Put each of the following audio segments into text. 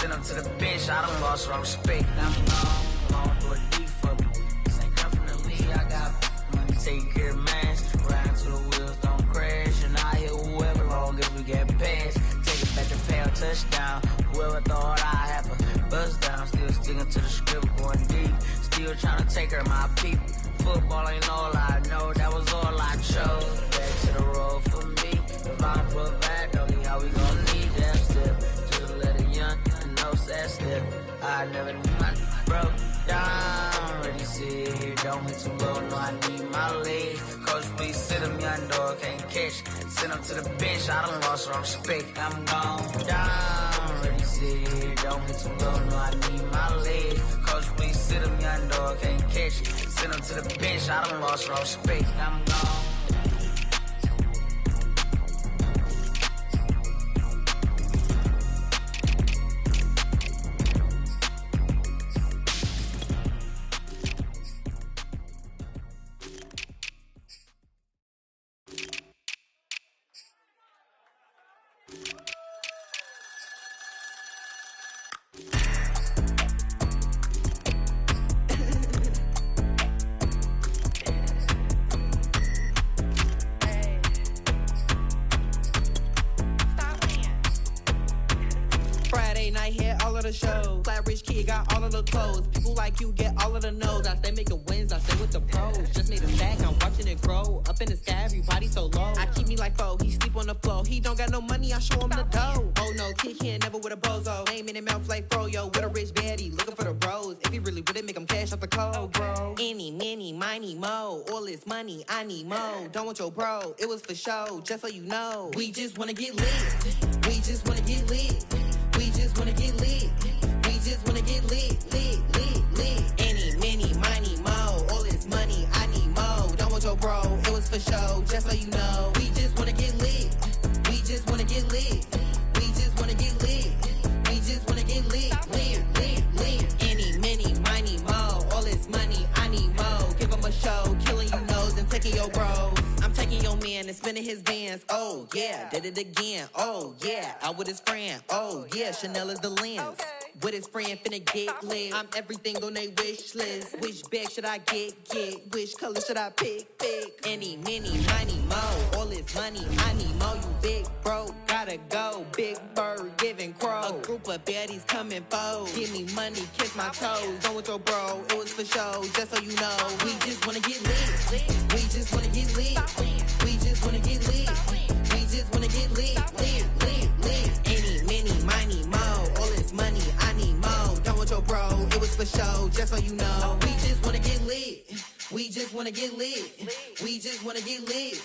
Send them to the bench, I done lost all respect. I'm gone through a deep for me. This ain't come from the league, I got money, take care of mans. Ride till the wheels don't crash, and I hit whoever long as we get past. Take it back to pay a touchdown. Whoever thought I have a buzz down, still sticking to the script, going deep. Still trying to take care of my people. Football ain't all I know, that was all I chose. Back to the road for me. If I'm provide, don't how we gon' need that step. Just let a young know that step. I never knew my broke down. Ready to sit here, don't hit too low, no I need my legs. Coach, please sit him, young dog, can't catch. Send him to the bench, I done lost all respect. I'm gone down. Ready to sit here, don't hit too low, no I need my legs. Coach, please sit him, young dog, can't catch. Send him to the bench, I done lost all respect. I'm gone. The show. Flat rich kid got all of the clothes. People like you get all of the no's. I stay making wins, I stay with the pros. Just made a stack, I'm watching it grow. Up in the sky, everybody so low. I keep me like foe, he sleep on the floor. He don't got no money, I show him the dough. Oh no, kid can't never with a bozo. Name in the mouth like fro-yo. With a rich baddie, looking for the bros. If he really would it, make him cash out the cold, bro. Any, many, miny, mo. All this money, I need mo. Don't want your bro, it was for show, just so you know. We just wanna get lit. We just wanna get lit. We just wanna get lit. We just wanna get lit, lit, lit, lit. Any, many, miny, mo. All this money, I need mo. Don't want your bro, it was for show, just so you know. We just wanna get lit. We just wanna get lit. We just wanna get lit. We just wanna get lit, lit, lit, lit. Any, many, miny, mo. All this money, I need mo. Give him a show, killing you nose and taking your bros. I'm taking your man and spinning his bands. Oh yeah, did it again. Oh yeah, out with his friend. Oh yeah, Chanel is the lens. Okay. With his friend finna get lit. I'm everything on they wish list. Which bag should I get? Which color should I pick? Any, many, miny, mo. All this money, I need mo. You big bro, gotta go. Big bird, giving crow. A group of baddies coming foes. Give me money, kiss my toes. Don't with your bro, it was for show, just so you know. We just wanna get lit. We just wanna get lit. We just wanna get lit. We just wanna get lit, lit, lit, lit. Any, many, miny, mo. All this money, I need mo. Don't want your bro, it was for show, just so you know. We just wanna get lit. We just wanna get lit. We just wanna get lit.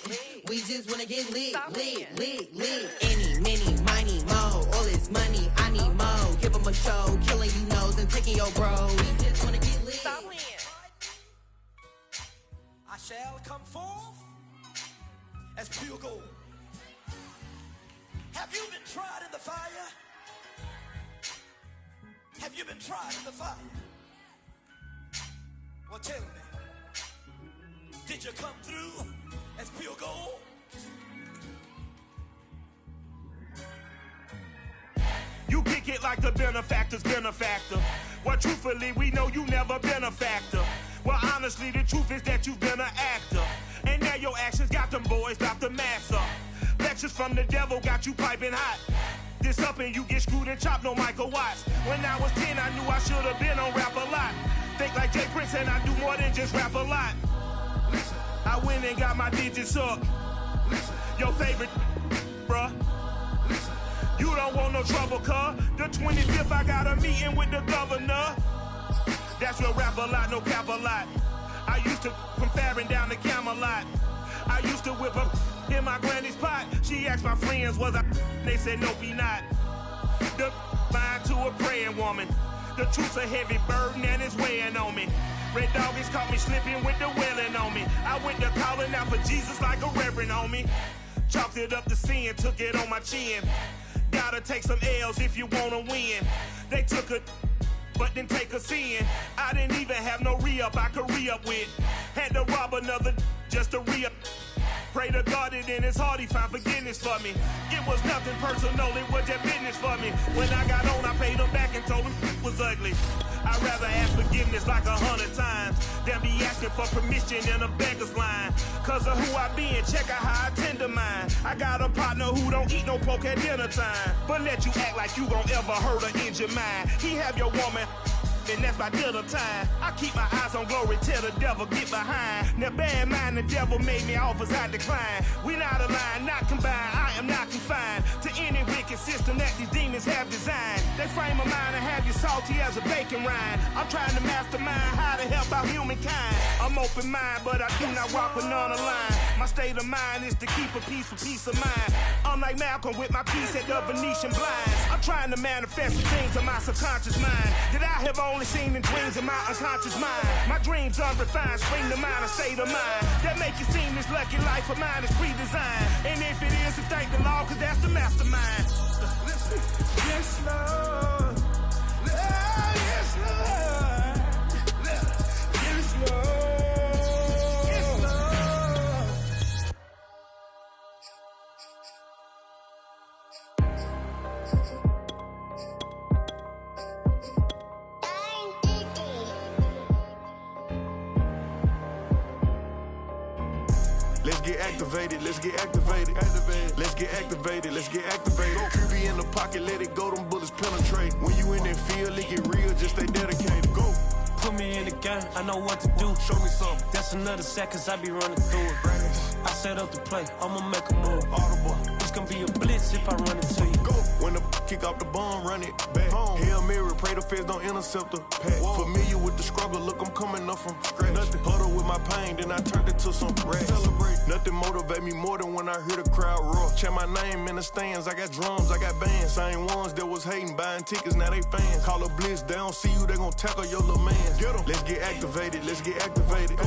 We just wanna get lit, lit, lit, lit. Any, many, miny, mo. All this money, I need mo. Give him a show, killing you nose and taking your bros. We just wanna get lit. I shall come forth as pure gold. Have you been tried in the fire? Have you been tried in the fire? Well, tell me, did you come through as pure gold? You kick it like the benefactor's benefactor. Well, truthfully, we know you never been a factor. Well, honestly, the truth is that you've been an actor. And now your actions got them boys dropped the mask up. Lectures from the devil got you piping hot. This up and you get screwed and chopped, no Michael Watts. When I was 10, I knew I should have been on Rap a Lot. Think like Jay Prince and I do more than just rap a lot. Listen, I went and got my digits up. Listen, your favorite, bruh. Listen, you don't want no trouble, cuz. The 25th, I got a meeting with the governor. That's real rap a lot, no cap a lot. I used to from Farron down to Camelot. I used to whip up in my granny's pot. She asked my friends, was I? They said, nope, he not. The mind to a praying woman. The truth's a heavy burden and it's weighing on me. Red Doggies caught me slipping with the wailing on me. I went to calling out for Jesus like a reverend on me. Chalked it up to sin, took it on my chin. Gotta take some L's if you wanna win. They took a but then take us in. I didn't even have no re-up I could re-up with. Had to rob another just to re-up. Pray to God that in his heart he found forgiveness for me. It was nothing personal, it was just business for me. When I got on, I paid him back and told him it was ugly. I'd rather ask forgiveness like 100 times than be asking for permission in a beggar's line. Cause of who I be and check out how I tend to mine. I got a partner who don't eat no pork at dinner time, but let you act like you gon' ever hurt or injure mine. He have your woman, and that's my dinner time. I keep my eyes on glory till the devil get behind. Now bear in mind the devil made me offers I decline. We not aligned, not combined, I am not confined to any wicked system that these demons have designed. They frame a mind and have you salty as a bacon rind. I'm trying to mastermind how to help out humankind. I'm open mind, but I do not walk with none aligned. My state of mind is to keep a peace for peace of mind. I'm like Malcolm with my piece at the Venetian blinds. I'm trying to manifest the things of my subconscious mind that I have only seen in dreams of my unconscious mind. My dreams unrefined, spring to mind, a state of mind that make it seem this lucky life of mine is pre-designed. And if it is, then thank the Lord, cause that's the mastermind. Yes, Lord. Yes, Lord. Yes, Lord. Let's get activated, let's get activated. Let's get activated, let's get activated. QB in the pocket, let it go, them bullets penetrate. When you in that field, it get real, just stay dedicated. Go. Put me in the game, I know what to do. Show me something. That's another set, cause I be running through it. I set up the play, I'ma make a move. Audible. It's gonna be a blitz if I run into you. Go. When the kick off the bomb, run it back. Hail Mary, pray the feds don't intercept the pack. Familiar with the struggle, look, I'm coming up from scratch. Nothing. Huddle with my pain, then I turned it to some rap. Celebrate. Nothing motivate me more than when I hear the crowd roar. Check my name in the stands, I got drums, I got bands. Same ones that was hating, buying tickets, now they fans. Call a blitz, they don't see you, they gon' tackle your little man. Get em. Let's get activated, let's get activated.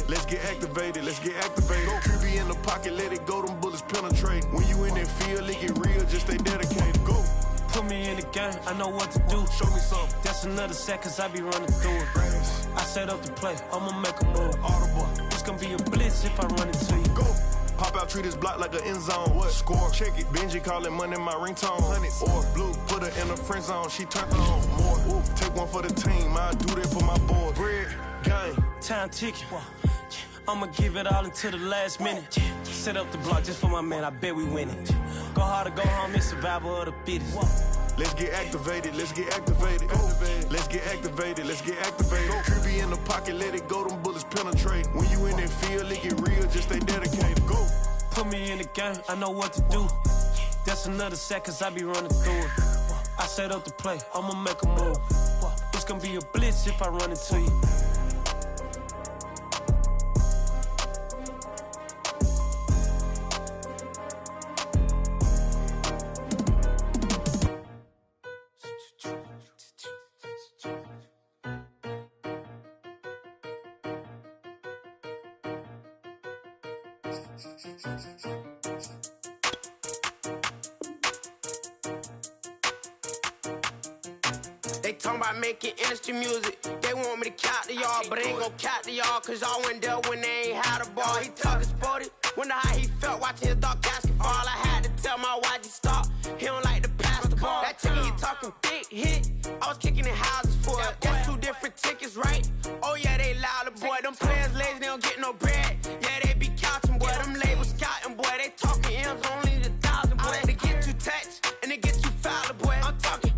Let's get activated, let's get activated. QB in the pocket, let it go, them bullets penetrate. When you in that field, it get real, just stay dedicated. Go. Put me in the game, I know what to do. Show me something. That's another set, cause I be running through it. I set up the play, I'ma make a move. Audible. It's gonna be a blitz if I run into you. Go. Pop out, treat this block like an end zone. What? Score, check it. Benji callin' money my ringtone. Hundreds or blue, put her in the friend zone. She turned on more. Ooh. Take one for the team, I do that for my boys. Bread, game. Time ticking. I'ma give it all until the last minute. Set up the block just for my man, I bet we win it. Go hard or go home, it's survival of the fittest. Let's get activated, let's get activated. Let's get activated, let's get activated. QB in the pocket, let it go, them bullets penetrate. When you in that field, it get real, just stay dedicated. Go. Put me in the game, I know what to do. That's another set, cause I be running through it. I set up the play, I'ma make a move. It's gonna be a blitz if I run into you. They talking about making industry music. They want me to count to y'all, but ain't gon' count to y'all, cause y'all went there when they ain't had a ball. He talking sporty, wonder how he felt watching his dog casket fall. I had to tell my YG stop, he don't like to pass the ball. That chicken he talking big hit, I was kicking in houses for it. That's two different tickets, right? Oh yeah, they louder, boy. Them players lazy, they don't get no bread. Yeah, they be couching, boy. Them labels scouting, boy. They talking M's, only the 1,000, boy. They get you touched, and they get you fouled, boy. I'm talking,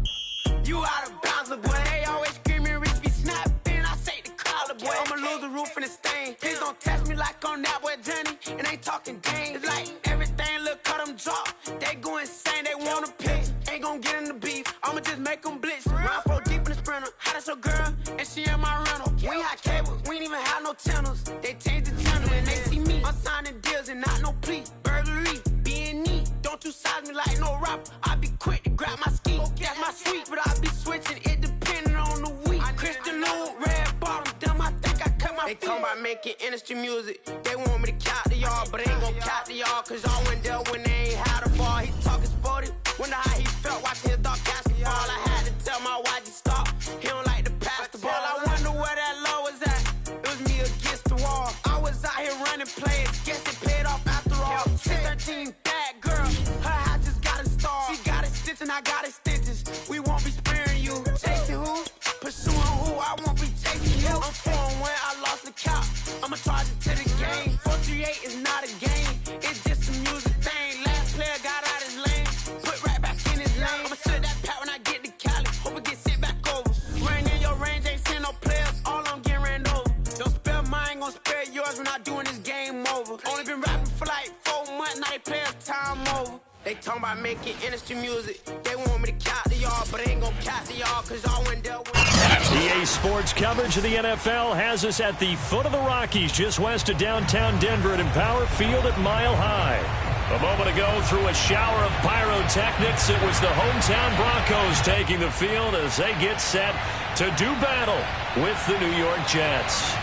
you out of bounds, boy. They always screaming, Rich be snapping. I say the collar, boy. I'ma lose the roof and the stain. Please don't test me like I'm that boy Johnny. And ain't talking game. It's like everything look cut them drop. They go insane, they want a pitch. Ain't gon' get in the beef. I'ma just make them blitz. Round 4 deep in the sprinter. How that's your girl? And she in my rental. We ain't had cables, we ain't even had no channels. They changed the channel and they see me. I'm signing deals and not no plea. Burglary, being neat. Don't you size me like no rapper. I be quick to grab my ski. That's my sweet, but I be switching it depending on the week. Christian Lou, red bottom, damn, I think I cut my feet. They talking about making industry music. They want me to count to y'all, but ain't gon' count to y'all, cause y'all went there when they ain't had a ball. He talking sporty, wonder how he felt watching his dog casket fall. I had to tell my YG stop, he don't like to pass the ball. I wonder where that low was at. It was me against the wall. I was out here running plays, guess it paid off after players time over. They talking about making industry music. They want me to count to y'all, but they ain't gonna count to y'all because y'all went there with EA Sports coverage of the NFL has us at the foot of the Rockies, just west of downtown Denver at Empower Field at Mile High. A moment ago, through a shower of pyrotechnics, it was the hometown Broncos taking the field as they get set to do battle with the New York Jets.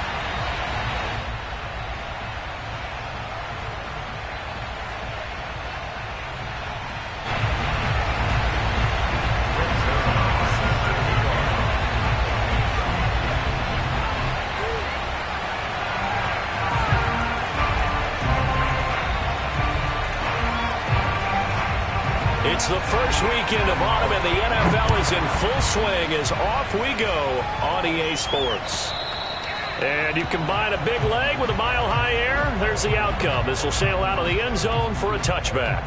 It's the first weekend of autumn, and the NFL is in full swing as off we go on EA Sports. And you combine a big leg with a mile-high air, there's the outcome. This will sail out of the end zone for a touchback.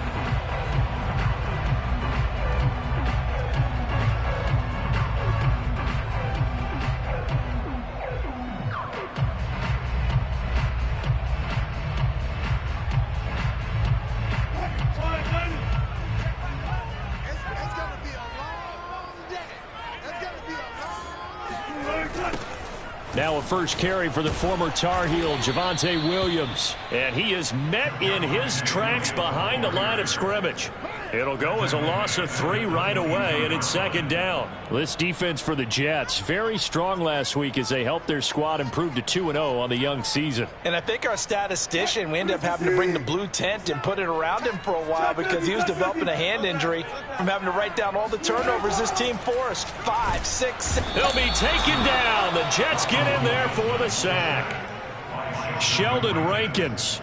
Now a first carry for the former Tar Heel, Javonte Williams. And he is met in his tracks behind the line of scrimmage. It'll go as a loss of 3 right away, and it's second down. This defense for the Jets, very strong last week as they helped their squad improve to 2-0 on the young season. And I think our statistician, we ended up having to bring the blue tent and put it around him for a while because he was developing a hand injury from having to write down all the turnovers this team forced. 5, 6, 7. He'll be taken down. The Jets get in there for the sack. Sheldon Rankins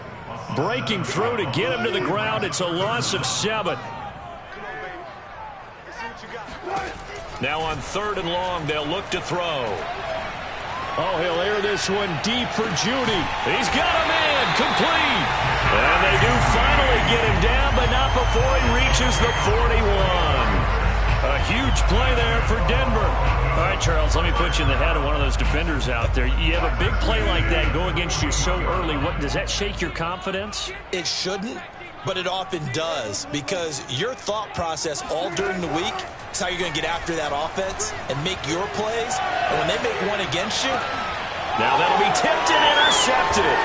breaking through to get him to the ground. It's a loss of 7. Now on 3rd and long, they'll look to throw. Oh, he'll air this one deep for Judy. He's got him in, complete. And they do finally get him down, but not before he reaches the 41. A huge play there for Denver. All right, Charles, let me put you in the head of one of those defenders out there. You have a big play like that go against you so early. What, does that shake your confidence? It shouldn't, but it often does because your thought process all during the week is how you're going to get after that offense and make your plays. And when they make one against you, now that'll be tipped and intercepted.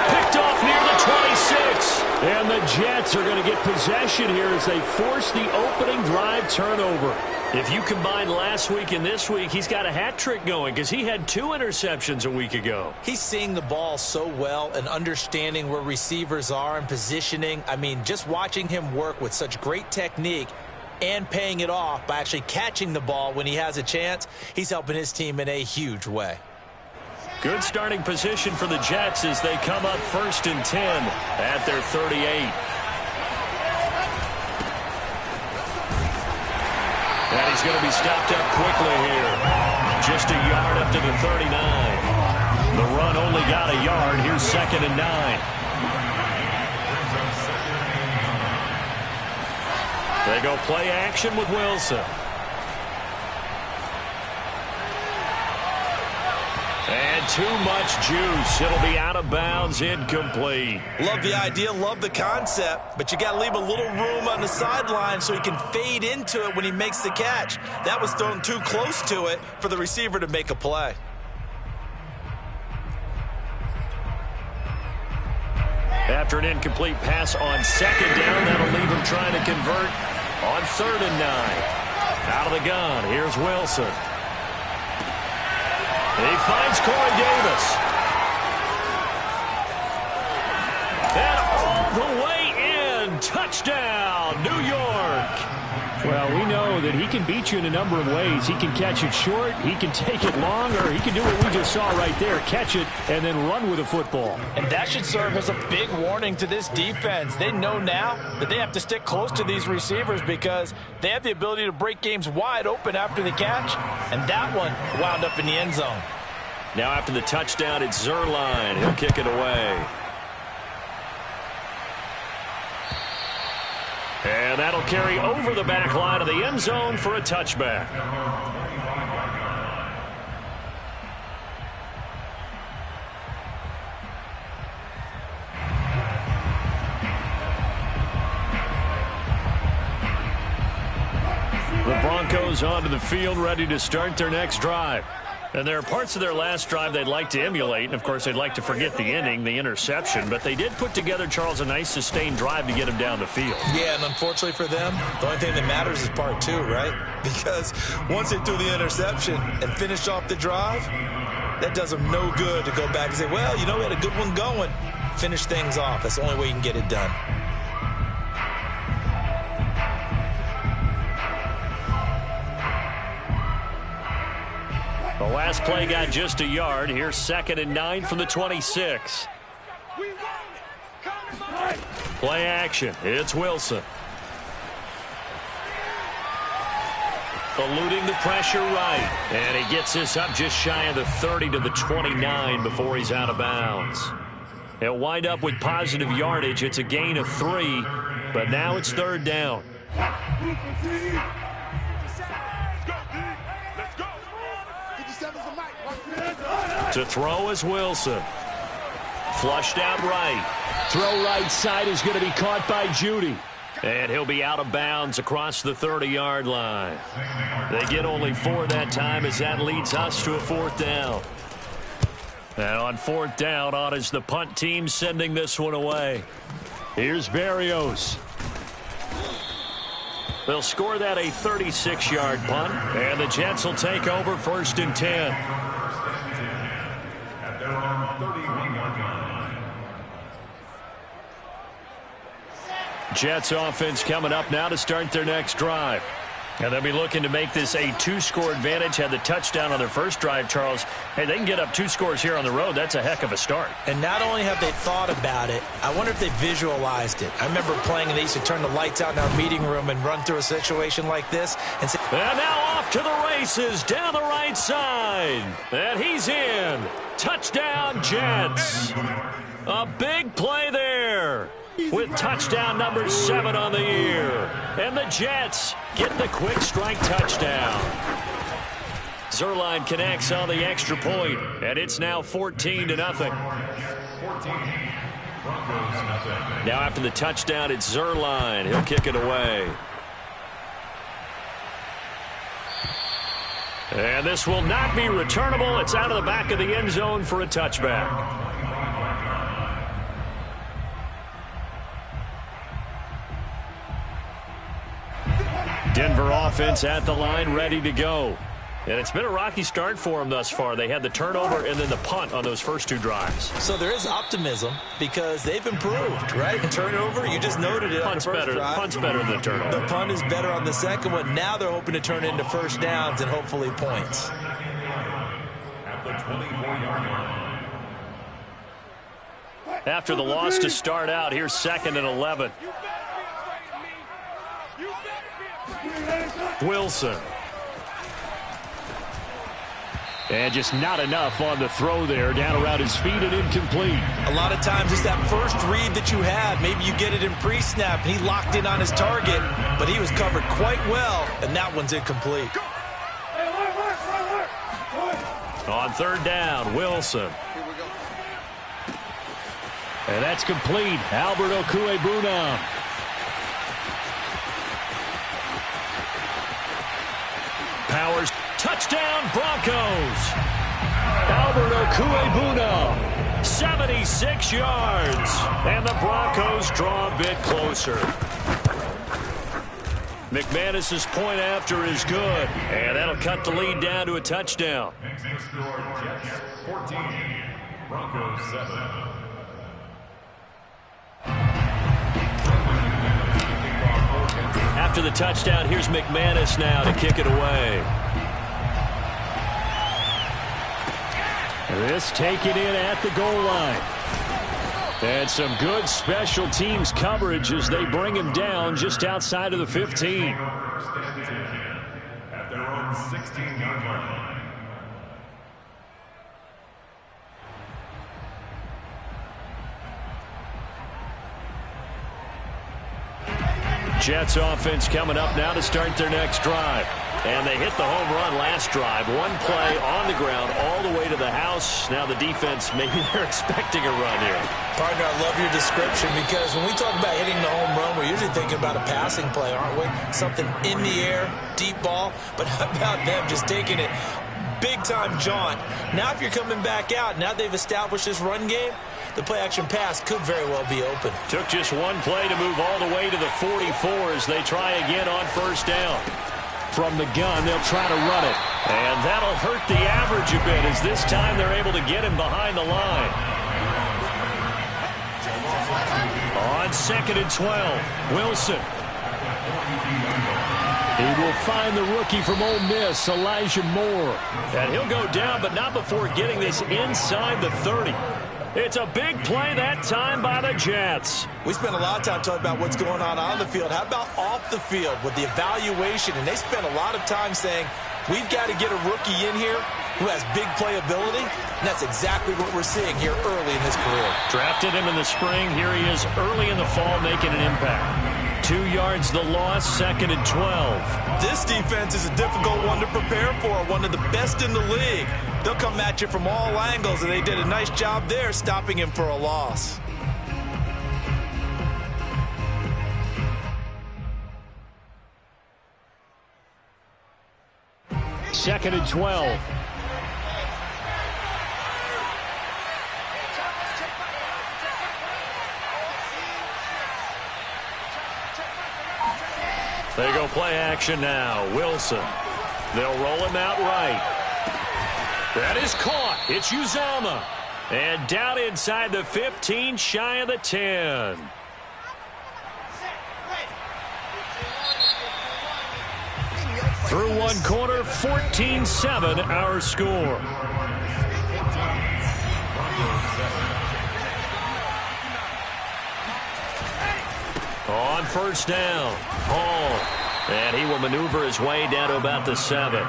Picked off near the 26. And the Jets are going to get possession here as they force the opening drive turnover. If you combine last week and this week, he's got a hat trick going because he had 2 interceptions a week ago. He's seeing the ball so well and understanding where receivers are and positioning. I mean, just watching him work with such great technique and paying it off by actually catching the ball when he has a chance, he's helping his team in a huge way. Good starting position for the Jets as they come up 1st and 10 at their 38. And he's going to be stopped up quickly here. Just a yard up to the 39. The run only got a yard. Here's 2nd and 9. They go play action with Wilson. And too much juice. It'll be out of bounds, incomplete. Love the idea, love the concept, but you got to leave a little room on the sideline so he can fade into it when he makes the catch. That was thrown too close to it for the receiver to make a play. After an incomplete pass on 2nd down, that'll leave him trying to convert on 3rd and 9. Out of the gun, here's Wilson. He finds Corey Davis. And all the way in. Touchdown, New York. Well, we know that he can beat you in a number of ways. He can catch it short, he can take it long, or he can do what we just saw right there, catch it and then run with the football. And that should serve as a big warning to this defense. They know now that they have to stick close to these receivers because they have the ability to break games wide open after the catch, and that one wound up in the end zone. Now after the touchdown, it's Zuerlein. He'll kick it away. And that'll carry over the back line of the end zone for a touchback. Broncos onto the field, ready to start their next drive. And there are parts of their last drive they'd like to emulate, and, of course, they'd like to forget the inning, the interception. But they did put together, Charles, a nice sustained drive to get them down the field. Yeah, and unfortunately for them, the only thing that matters is part two, right? Because once they threw the interception and finished off the drive, that does them no good to go back and say, well, you know, we had a good one going. Finish things off. That's the only way you can get it done. The last play got just a yard. Here's 2nd and 9 from the 26. Play action. It's Wilson. Eluding the pressure right. And he gets this up just shy of the 30 to the 29 before he's out of bounds. He'll wind up with positive yardage. It's a gain of 3, but now it's 3rd down. To throw is Wilson. Flushed out right. Throw right side is going to be caught by Judy. And he'll be out of bounds across the 30-yard line. They get only 4 that time as that leads us to a 4th down. And on 4th down, on is the punt team sending this one away. Here's Berrios. They'll score that a 36-yard punt. And the Jets will take over 1st and 10. Jets offense coming up now to start their next drive. And they'll be looking to make this a 2-score advantage. Had the touchdown on their first drive, Charles. Hey, they can get up 2 scores here on the road. That's a heck of a start. And not only have they thought about it, I wonder if they visualized it. I remember playing and they used to turn the lights out in our meeting room and run through a situation like this. And now off to the races down the right side. And he's in. Touchdown, Jets. A big play there, with touchdown number 7 on the year. And the Jets get the quick strike touchdown. Zuerlein connects on the extra point, and it's now 14-0. Now after the touchdown, it's Zuerlein. He'll kick it away. And this will not be returnable. It's out of the back of the end zone for a touchback. Denver offense at the line, ready to go. And it's been a rocky start for them thus far. They had the turnover and then the punt on those first 2 drives. So there is optimism because they've improved, right? The turnover, you just noted it. Punt's better than the turnover. The punt is better on the second one. Now they're hoping to turn into first downs and hopefully points. At the 24-yard line. After the loss to start out, here's 2nd and 11. Wilson. And just not enough on the throw there. Down around his feet and incomplete. A lot of times it's that first read that you have. Maybe you get it in pre-snap, and he locked in on his target, but he was covered quite well, and that one's incomplete. On 3rd down, Wilson. And that's complete. Albert Okwuegbunam. Powers, touchdown Broncos. Albert Okwuegbunam, 76 yards. And the Broncos draw a bit closer. McManus's point after is good. And that'll cut the lead down to a touchdown. Jets 14, Broncos 7. After the touchdown, here's McManus now to kick it away. This taken in at the goal line. And some good special teams coverage as they bring him down just outside of the 15. At their own 16-yard line. Jets offense coming up now to start their next drive. And they hit the home run last drive. One play on the ground all the way to the house. Now the defense, maybe they're expecting a run here. Partner, I love your description because when we talk about hitting the home run, we're usually thinking about a passing play, aren't we? Something in the air, deep ball. But how about them just taking it big-time jaunt? Now if you're coming back out, now they've established this run game, the play-action pass could very well be open. Took just one play to move all the way to the 44 as they try again on first down. From the gun, they'll try to run it. And that'll hurt the average a bit as this time they're able to get him behind the line. On 2nd and 12, Wilson. He will find the rookie from Ole Miss, Elijah Moore. And he'll go down, but not before getting this inside the 30. It's a big play that time by the Jets. We spent a lot of time talking about what's going on the field. How about off the field with the evaluation? And they spent a lot of time saying, we've got to get a rookie in here who has big playability. And that's exactly what we're seeing here early in his career. Drafted him in the spring. Here he is early in the fall making an impact. 2 yards the loss, 2nd and 12. This defense is a difficult one to prepare for, one of the best in the league. They'll come at you from all angles, and they did a nice job there stopping him for a loss. Second and 12. They go play action now. Wilson. They'll roll him out right. That is caught. It's Uzomah. And down inside the 15, shy of the 10. Through one quarter, 14-7 our score. On first down, Hall. And he will maneuver his way down to about the 7.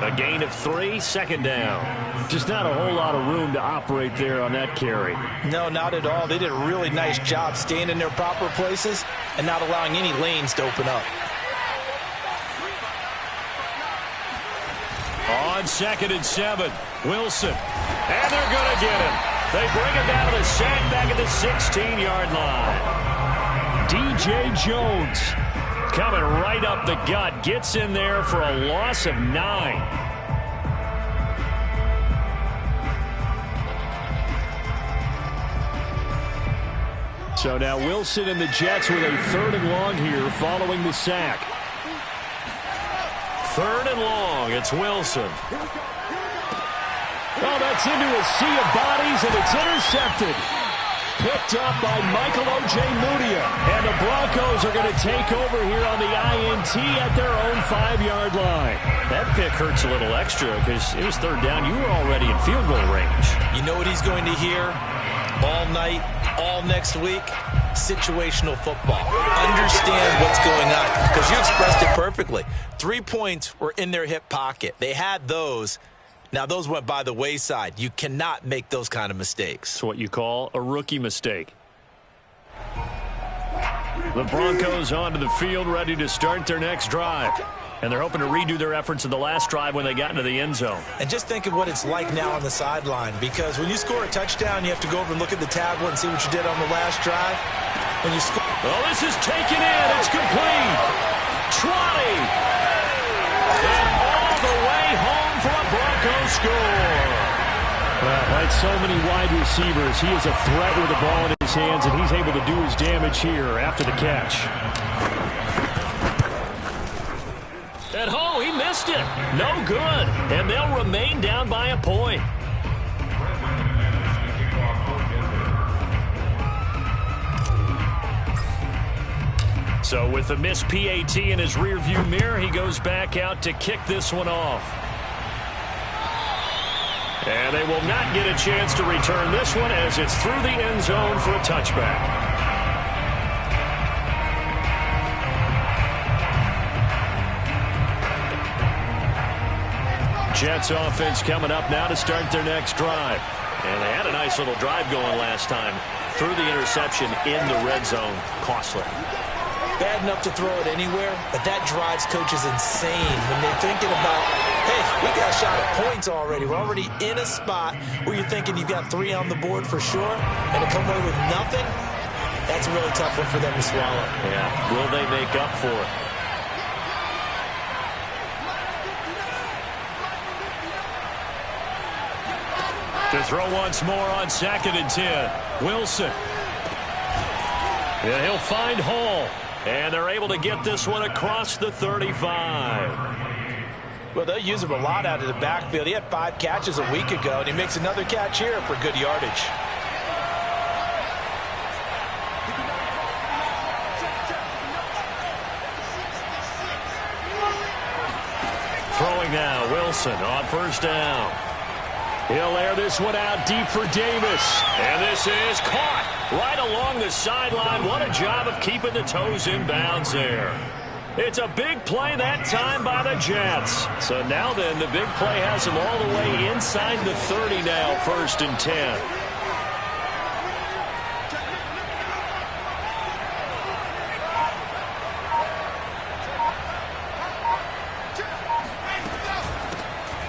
A gain of 3, 2nd down. Just not a whole lot of room to operate there on that carry. No, not at all. They did a really nice job staying in their proper places and not allowing any lanes to open up. On 2nd and 7, Wilson. And they're going to get him. They bring him down to the sack back at the 16-yard line. DJ Jones coming right up the gut. Gets in there for a loss of 9. So now Wilson and the Jets with a 3rd and long here following the sack. 3rd and long. It's Wilson. Oh, that's into a sea of bodies, and it's intercepted. Picked up by Michael Ojemudia. And the Broncos are going to take over here on the INT at their own 5-yard line. That pick hurts a little extra because it was 3rd down. You were already in field goal range. You know what he's going to hear all night, all next week? Situational football. Understand what's going on because you expressed it perfectly. 3 points were in their hip pocket. They had those. Now, those went by the wayside. You cannot make those kind of mistakes. It's what you call a rookie mistake. The Broncos onto the field, ready to start their next drive. And they're hoping to redo their efforts in the last drive when they got into the end zone. And just think of what it's like now on the sideline. Because when you score a touchdown, you have to go over and look at the tablet and see what you did on the last drive. When you score... Oh, this is taken in. It's complete. Trotty. And all the way home for a Broncos score. Well, like so many wide receivers, he is a threat with the ball in his hands, and he's able to do his damage here after the catch. At home, he missed it. No good. And they'll remain down by a point. So with the missed PAT in his rearview mirror, he goes back out to kick this one off. And they will not get a chance to return this one as it's through the end zone for a touchback. Jets offense coming up now to start their next drive. And they had a nice little drive going last time. Through the interception in the red zone. Costly. bad enough to throw it anywhere, but that drives coaches insane when they're thinking about, hey, we got a shot at points already. We're already in a spot where you're thinking you've got 3 on the board for sure, and to come away with nothing, that's a really tough one for them to swallow. Yeah, will they make up for it? To throw once more on 2nd and 10. Wilson. And he'll find Hall. And they're able to get this one across the 35. Well, they'll use him a lot out of the backfield. He had 5 catches a week ago, and he makes another catch here for good yardage. Throwing now, Wilson on 1st down. He'll air this one out deep for Davis. And this is caught right along the sideline. What a job of keeping the toes in bounds there. It's a big play that time by the Jets. So now then, the big play has them all the way inside the 30 now, 1st and 10.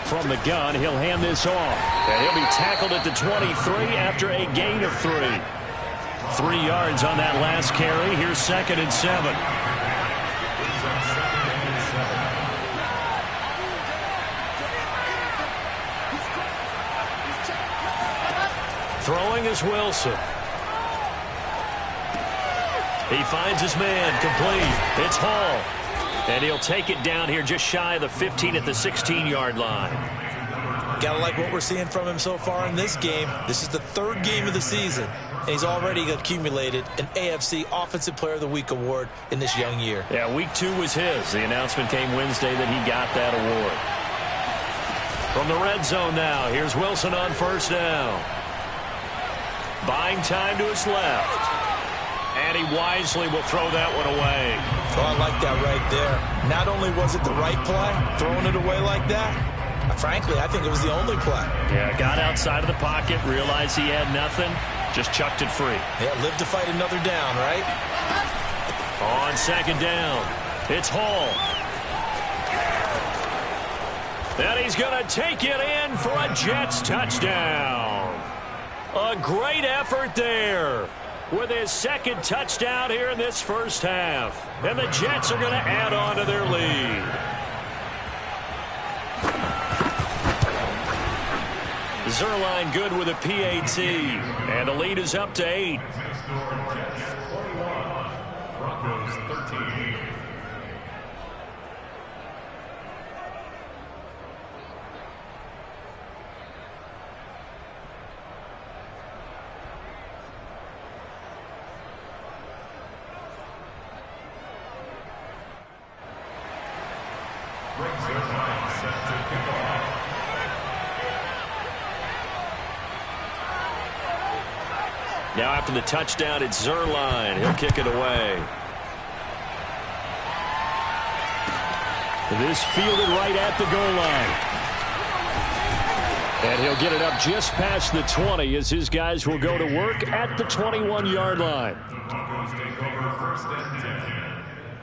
From the gun, he'll hand this off. And he'll be tackled at the 23 after a gain of 3. 3 yards on that last carry. Here's 2nd and 7. Throwing is Wilson. He finds his man, complete. It's Hall. And he'll take it down here just shy of the 15 at the 16-yard line. Gotta like what we're seeing from him so far in this game. This is the 3rd game of the season, and he's already accumulated an AFC Offensive Player of the Week award in this young year. Yeah, week 2 was his. The announcement came Wednesday that he got that award. From the red zone now, here's Wilson on 1st down. Buying time to his left. And he wisely will throw that one away. Oh, I like that right there. Not only was it the right play, throwing it away like that, frankly, I think it was the only play. Yeah, got outside of the pocket, realized he had nothing, just chucked it free. Yeah, live to fight another down, right? On 2nd down, it's Hall. And he's going to take it in for a Jets touchdown. A great effort there with his 2nd touchdown here in this 1st half. And the Jets are going to add on to their lead. Zuerlein good with a PAT. And the lead is up to 8. Broncos 13. Now after the touchdown, it's Zuerlein. He'll kick it away. This fielded right at the goal line. And he'll get it up just past the 20 as his guys will go to work at the 21-yard line. Broncos take over 1st and 10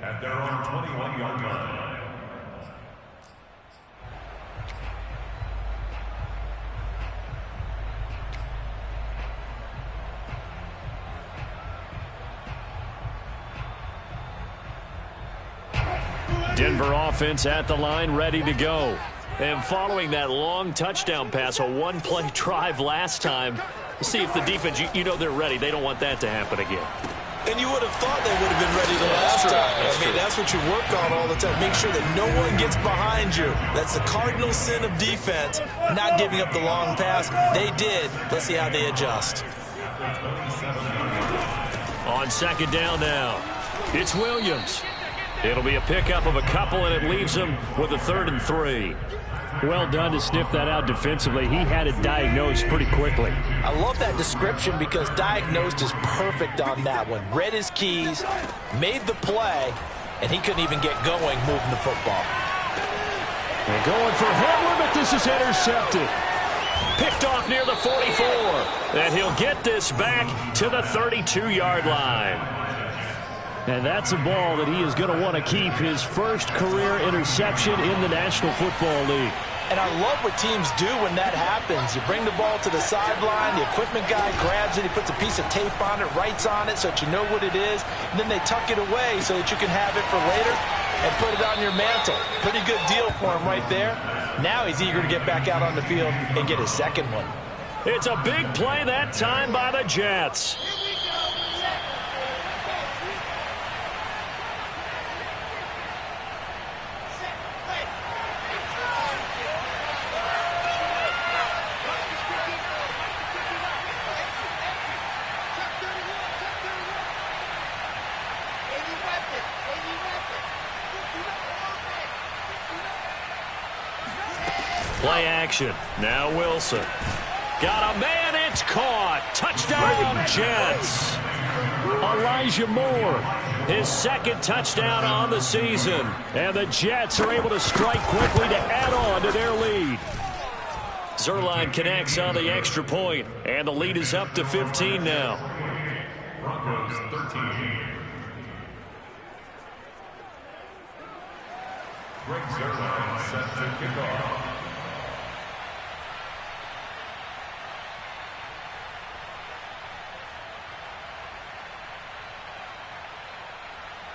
at their own 21-yard line. Denver offense at the line, ready to go. And following that long touchdown pass, a one-play drive last time, see if the defense, you know they're ready. They don't want that to happen again. And you would have thought they would have been ready the last time. I mean, that's what you work on all the time. Make sure that no one gets behind you. That's the cardinal sin of defense, not giving up the long pass. They did. Let's see how they adjust. On 2nd down now, it's Williams. It'll be a pickup of a couple, and it leaves him with a 3rd and 3. Well done to sniff that out defensively. He had it diagnosed pretty quickly. I love that description because diagnosed is perfect on that one. Read his keys, made the play, and he couldn't even get going moving the football. And going for Hamler, but this is intercepted. Picked off near the 44. And he'll get this back to the 32-yard line. And that's a ball that he is going to want to keep, his first career interception in the National Football League. And I love what teams do when that happens. You bring the ball to the sideline, the equipment guy grabs it, he puts a piece of tape on it, writes on it so that you know what it is, and then they tuck it away so that you can have it for later and put it on your mantle. Pretty good deal for him right there. Now he's eager to get back out on the field and get his second one. It's a big play that time by the Jets. Play action. Now Wilson. Got a man. It's caught. Touchdown, Jets. Elijah Moore, his second touchdown on the season. And the Jets are able to strike quickly to add on to their lead. Zuerlein connects on the extra point, and the lead is up to 15 now. Broncos 13. Greg Zuerlein set to kick off.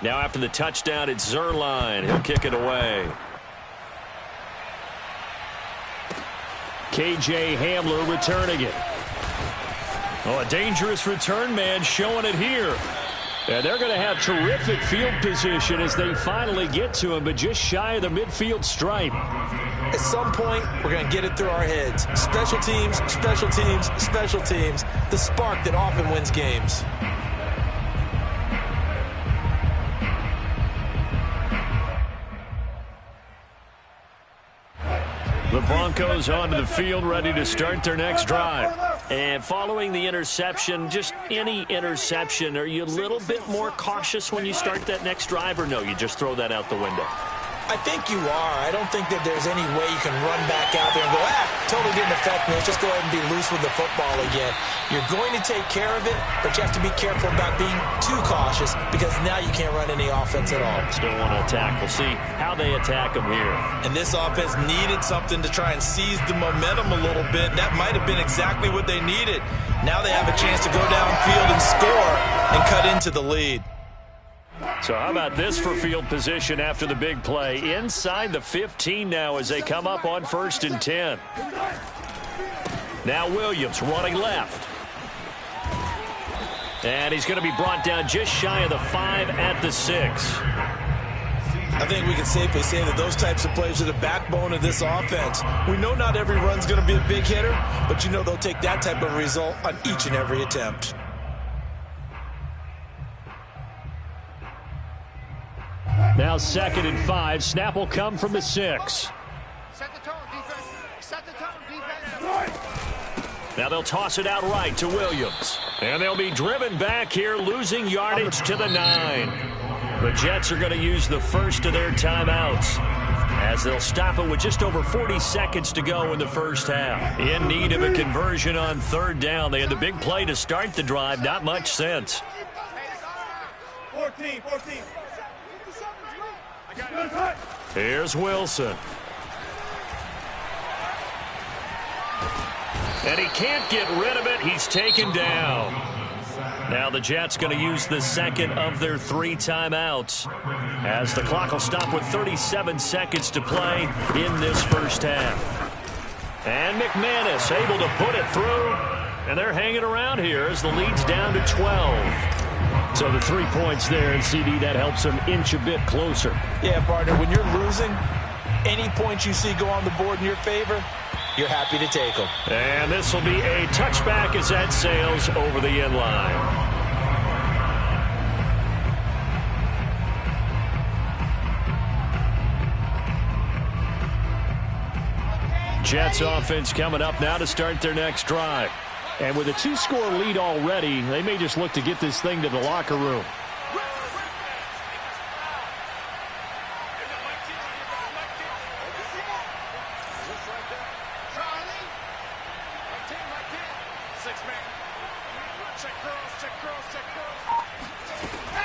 Now after the touchdown, it's Zuerlein. He'll kick it away. KJ Hamler returning it. Oh, a dangerous return man showing it here. And they're going to have terrific field position as they finally get to him, but just shy of the midfield stripe. At some point, we're going to get it through our heads. Special teams, special teams, special teams. The spark that often wins games. The Broncos onto the field, ready to start their next drive. And following the interception, just any interception, are you a little bit more cautious when you start that next drive, or no, you just throw that out the window? I think you are. I don't think that there's any way you can run back out there and go, totally didn't affect me. Let's just go ahead and be loose with the football again. You're going to take care of it, but you have to be careful about being too cautious because now you can't run any offense at all. Still want to attack. We'll see how they attack them here. And this offense needed something to try and seize the momentum a little bit. That might have been exactly what they needed. Now they have a chance to go downfield and score and cut into the lead. So how about this for field position after the big play? Inside the 15 now as they come up on 1st and 10. Now Williams running left. And he's going to be brought down just shy of the 5 at the 6. I think we can safely say that those types of plays are the backbone of this offense. We know not every run's going to be a big hitter, but you know they'll take that type of result on each and every attempt. Now 2nd and 5. Snap will come from the 6. Set the tone, defense. Set the tone, defense. Now they'll toss it out right to Williams. And they'll be driven back here, losing yardage to the 9. The Jets are going to use the first of their timeouts as they'll stop it with just over 40 seconds to go in the first half. In need of a conversion on 3rd down. They had the big play to start the drive. Not much sense. 14. Here's Wilson. And he can't get rid of it. He's taken down. Now the Jets going to use the second of their 3 timeouts as the clock will stop with 37 seconds to play in this first half. And McManus able to put it through. And they're hanging around here as the lead's down to 12. So the 3 points there, and CD, that helps them inch a bit closer. Yeah, partner, when you're losing, any points you see go on the board in your favor, you're happy to take them. And this will be a touchback as that sails over the end line. Jets offense coming up now to start their next drive. And with a 2-score lead already, they may just look to get this thing to the locker room.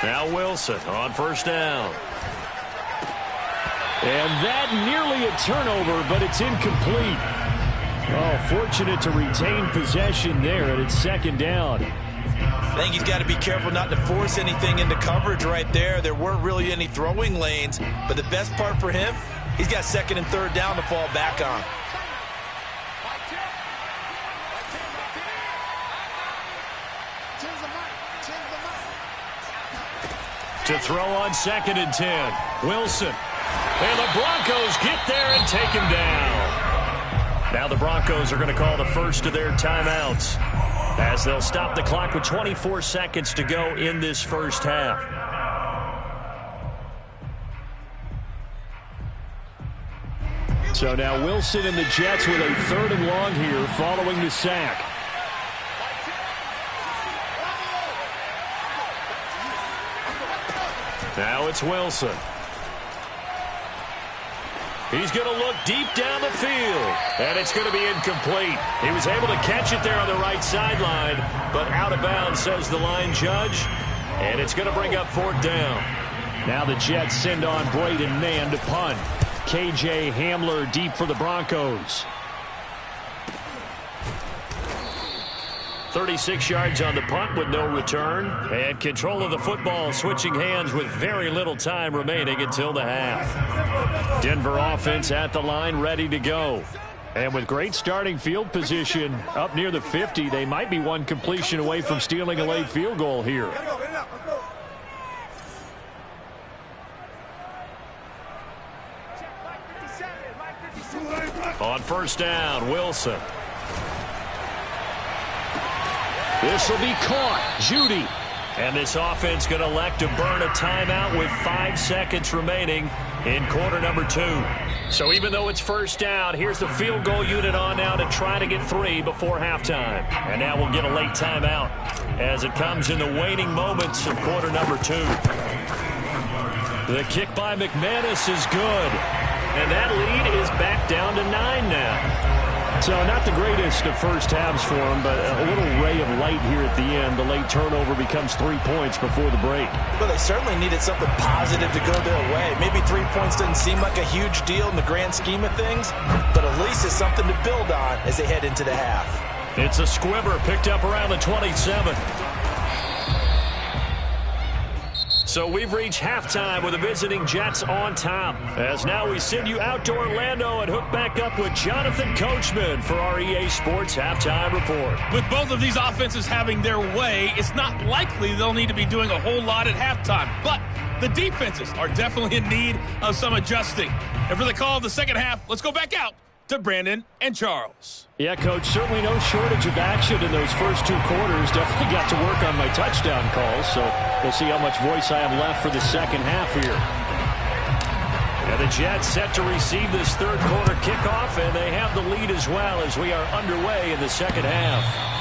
Now Wilson on first down. And that nearly a turnover, but it's incomplete. Oh, fortunate to retain possession there, and it's second down. I think he's got to be careful not to force anything into coverage right there. There weren't really any throwing lanes, but the best part for him, he's got second and third down to fall back on. To throw on second and 10. Wilson. And the Broncos get there and take him down. Now the Broncos are going to call the first of their timeouts, as they'll stop the clock with 24 seconds to go in this first half. So now Wilson and the Jets with a third and long here following the sack. Now it's Wilson. He's going to look deep down the field, and it's going to be incomplete. He was able to catch it there on the right sideline, but out of bounds, says the line judge, and it's going to bring up fourth down. Now the Jets send on Braden Mann to punt. KJ Hamler deep for the Broncos. 36 yards on the punt with no return, and control of the football switching hands with very little time remaining until the half. Denver offense at the line ready to go. And with great starting field position up near the 50, they might be one completion away from stealing a late field goal here. On first down, Wilson. This will be caught. Judy. And this offense going to elect to burn a timeout with 5 seconds remaining in quarter number 2. So even though it's first down, here's the field goal unit on now to try to get 3 before halftime. And now we'll get a late timeout as it comes in the waning moments of quarter number 2. The kick by McManus is good. And that lead is back down to 9 now. So not the greatest of first halves for him, but a little ray of light here at the end. The late turnover becomes 3 points before the break. Well, they certainly needed something positive to go their way. Maybe 3 points doesn't seem like a huge deal in the grand scheme of things, but at least it's something to build on as they head into the half. It's a squibber picked up around the 27. So we've reached halftime with the visiting Jets on top. As now we send you out to Orlando and hook back up with Jonathan Coachman for our EA Sports Halftime Report. With both of these offenses having their way, it's not likely they'll need to be doing a whole lot at halftime. But the defenses are definitely in need of some adjusting. And for the call of the second half, let's go back out to Brandon and Charles. Yeah, Coach, certainly no shortage of action in those first 2 quarters. Definitely got to work on my touchdown calls, so we'll see how much voice I have left for the second half here. And the Jets set to receive this third quarter kickoff, and they have the lead as well as we are underway in the second half.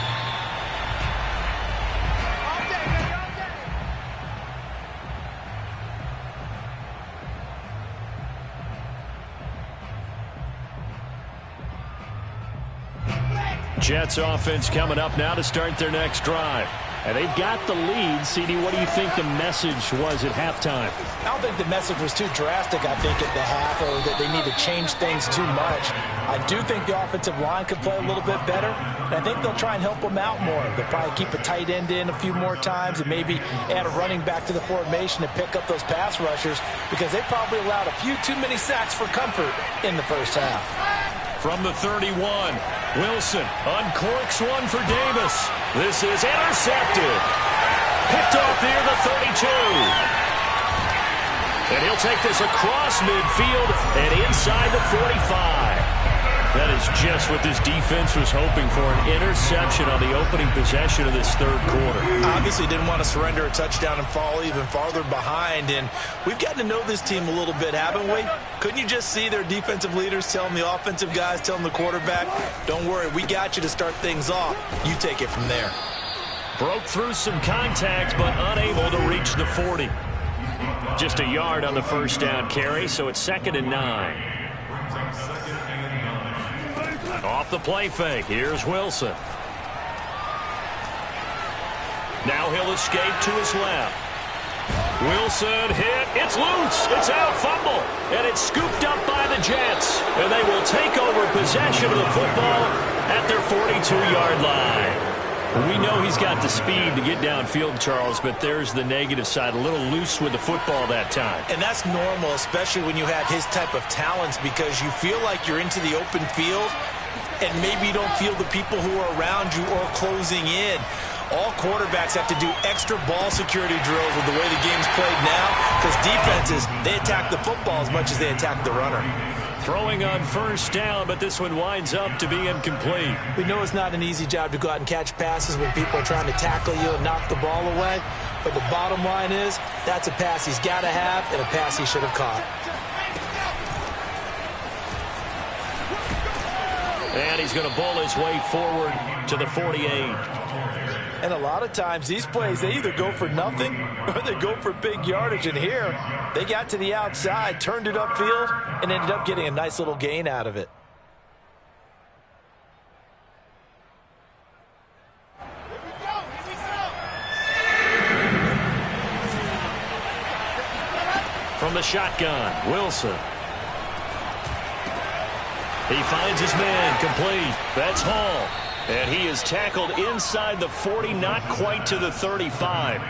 Jets offense coming up now to start their next drive. And they've got the lead. CD, what do you think the message was at halftime? I don't think the message was too drastic, I think, at the half, or that they need to change things too much. I do think the offensive line could play a little bit better, and I think they'll try and help them out more. They'll probably keep a tight end in a few more times and maybe add a running back to the formation to pick up those pass rushers, because they probably allowed a few too many sacks for comfort in the first half. From the 31, Wilson uncorks one for Davis. This is intercepted. Picked off near the 32. And he'll take this across midfield and inside the 45. That is just what this defense was hoping for, an interception on the opening possession of this third quarter. Obviously didn't want to surrender a touchdown and fall even farther behind, and we've gotten to know this team a little bit, haven't we? Couldn't you just see their defensive leaders telling the offensive guys, telling the quarterback, don't worry, we got you to start things off. You take it from there. Broke through some contact, but unable to reach the 40. Just a yard on the first down carry, so it's 2nd and 9. Off the play fake, here's Wilson. Now he'll escape to his left. Wilson hit. It's loose. It's out. Fumble. And it's scooped up by the Jets. And they will take over possession of the football at their 42-yard line. We know he's got the speed to get downfield, Charles, but there's the negative side. A little loose with the football that time. And that's normal, especially when you have his type of talents, because you feel like you're into the open field and maybe you don't feel the people who are around you or closing in. All quarterbacks have to do extra ball security drills with the way the game's played now, because defenses, they attack the football as much as they attack the runner. Throwing on first down, but this one winds up to be incomplete. We know it's not an easy job to go out and catch passes when people are trying to tackle you and knock the ball away, but the bottom line is that's a pass he's got to have and a pass he should have caught. And he's going to bowl his way forward to the 48. And a lot of times these plays, they either go for nothing or they go for big yardage. And here, they got to the outside, turned it upfield, and ended up getting a nice little gain out of it. From the shotgun, Wilson. He finds his man, complete. That's Hall. And he is tackled inside the 40, not quite to the 35.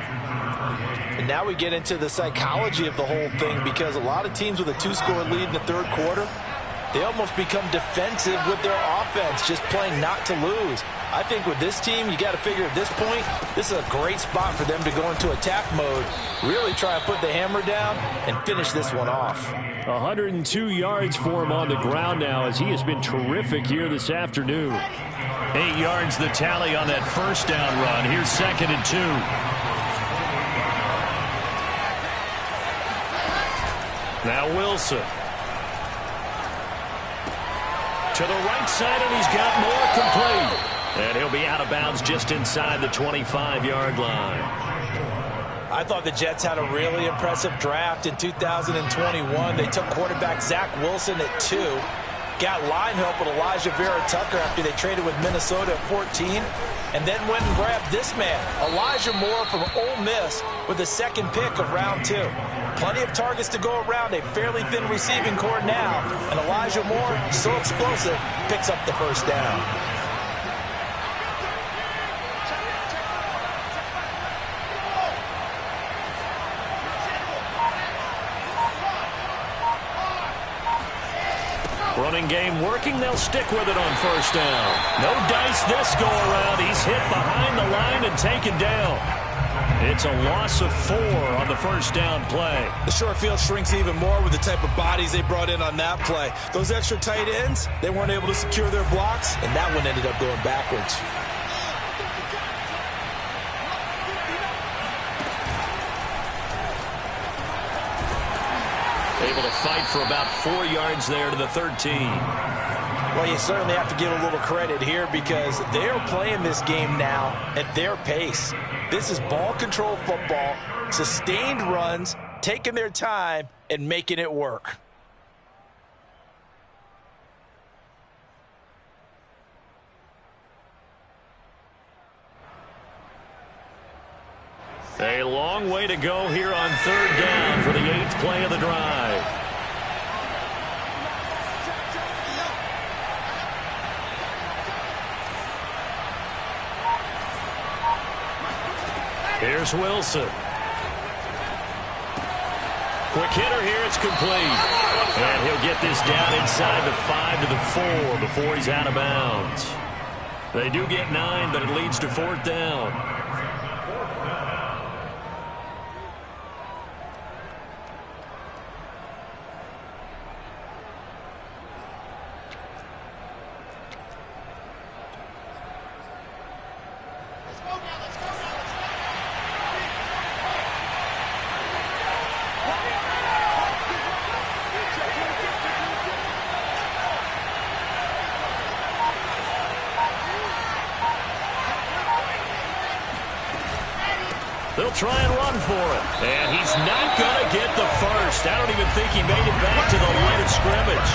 And now we get into the psychology of the whole thing, because a lot of teams with a 2-score lead in the third quarter, they almost become defensive with their offense, just playing not to lose. I think with this team, you got to figure at this point, this is a great spot for them to go into attack mode, really try to put the hammer down and finish this one off. 102 yards for him on the ground now, as he has been terrific here this afternoon. 8 yards the tally on that first down run. Here's 2nd and 2. Now Wilson. To the right side, and he's got more, complete. And he'll be out of bounds just inside the 25-yard line. I thought the Jets had a really impressive draft in 2021. They took quarterback Zach Wilson at 2. Got line help with Elijah Vera Tucker after they traded with Minnesota at 14. And then went and grabbed this man, Elijah Moore from Ole Miss, with the 2nd pick of round 2. Plenty of targets to go around, a fairly thin receiving core now. And Elijah Moore, so explosive, picks up the first down. Running game working. They'll stick with it on first down. No dice this go around. He's hit behind the line and taken down. It's a loss of 4 on the first down play. The short field shrinks even more with the type of bodies they brought in on that play. Those extra tight ends, they weren't able to secure their blocks, and that one ended up going backwards. Able to fight for about 4 yards there to the 13. Well, you certainly have to give a little credit here, because they're playing this game now at their pace. This is ball control football, sustained runs, taking their time and making it work. A long way to go here on third down for the 8th play of the drive. Here's Wilson. Quick hitter here, it's complete. And he'll get this down inside the 5 to the 4 before he's out of bounds. They do get 9, but it leads to 4th down. They'll try and run for it. And he's not going to get the first. I don't even think he made it back to the line of scrimmage.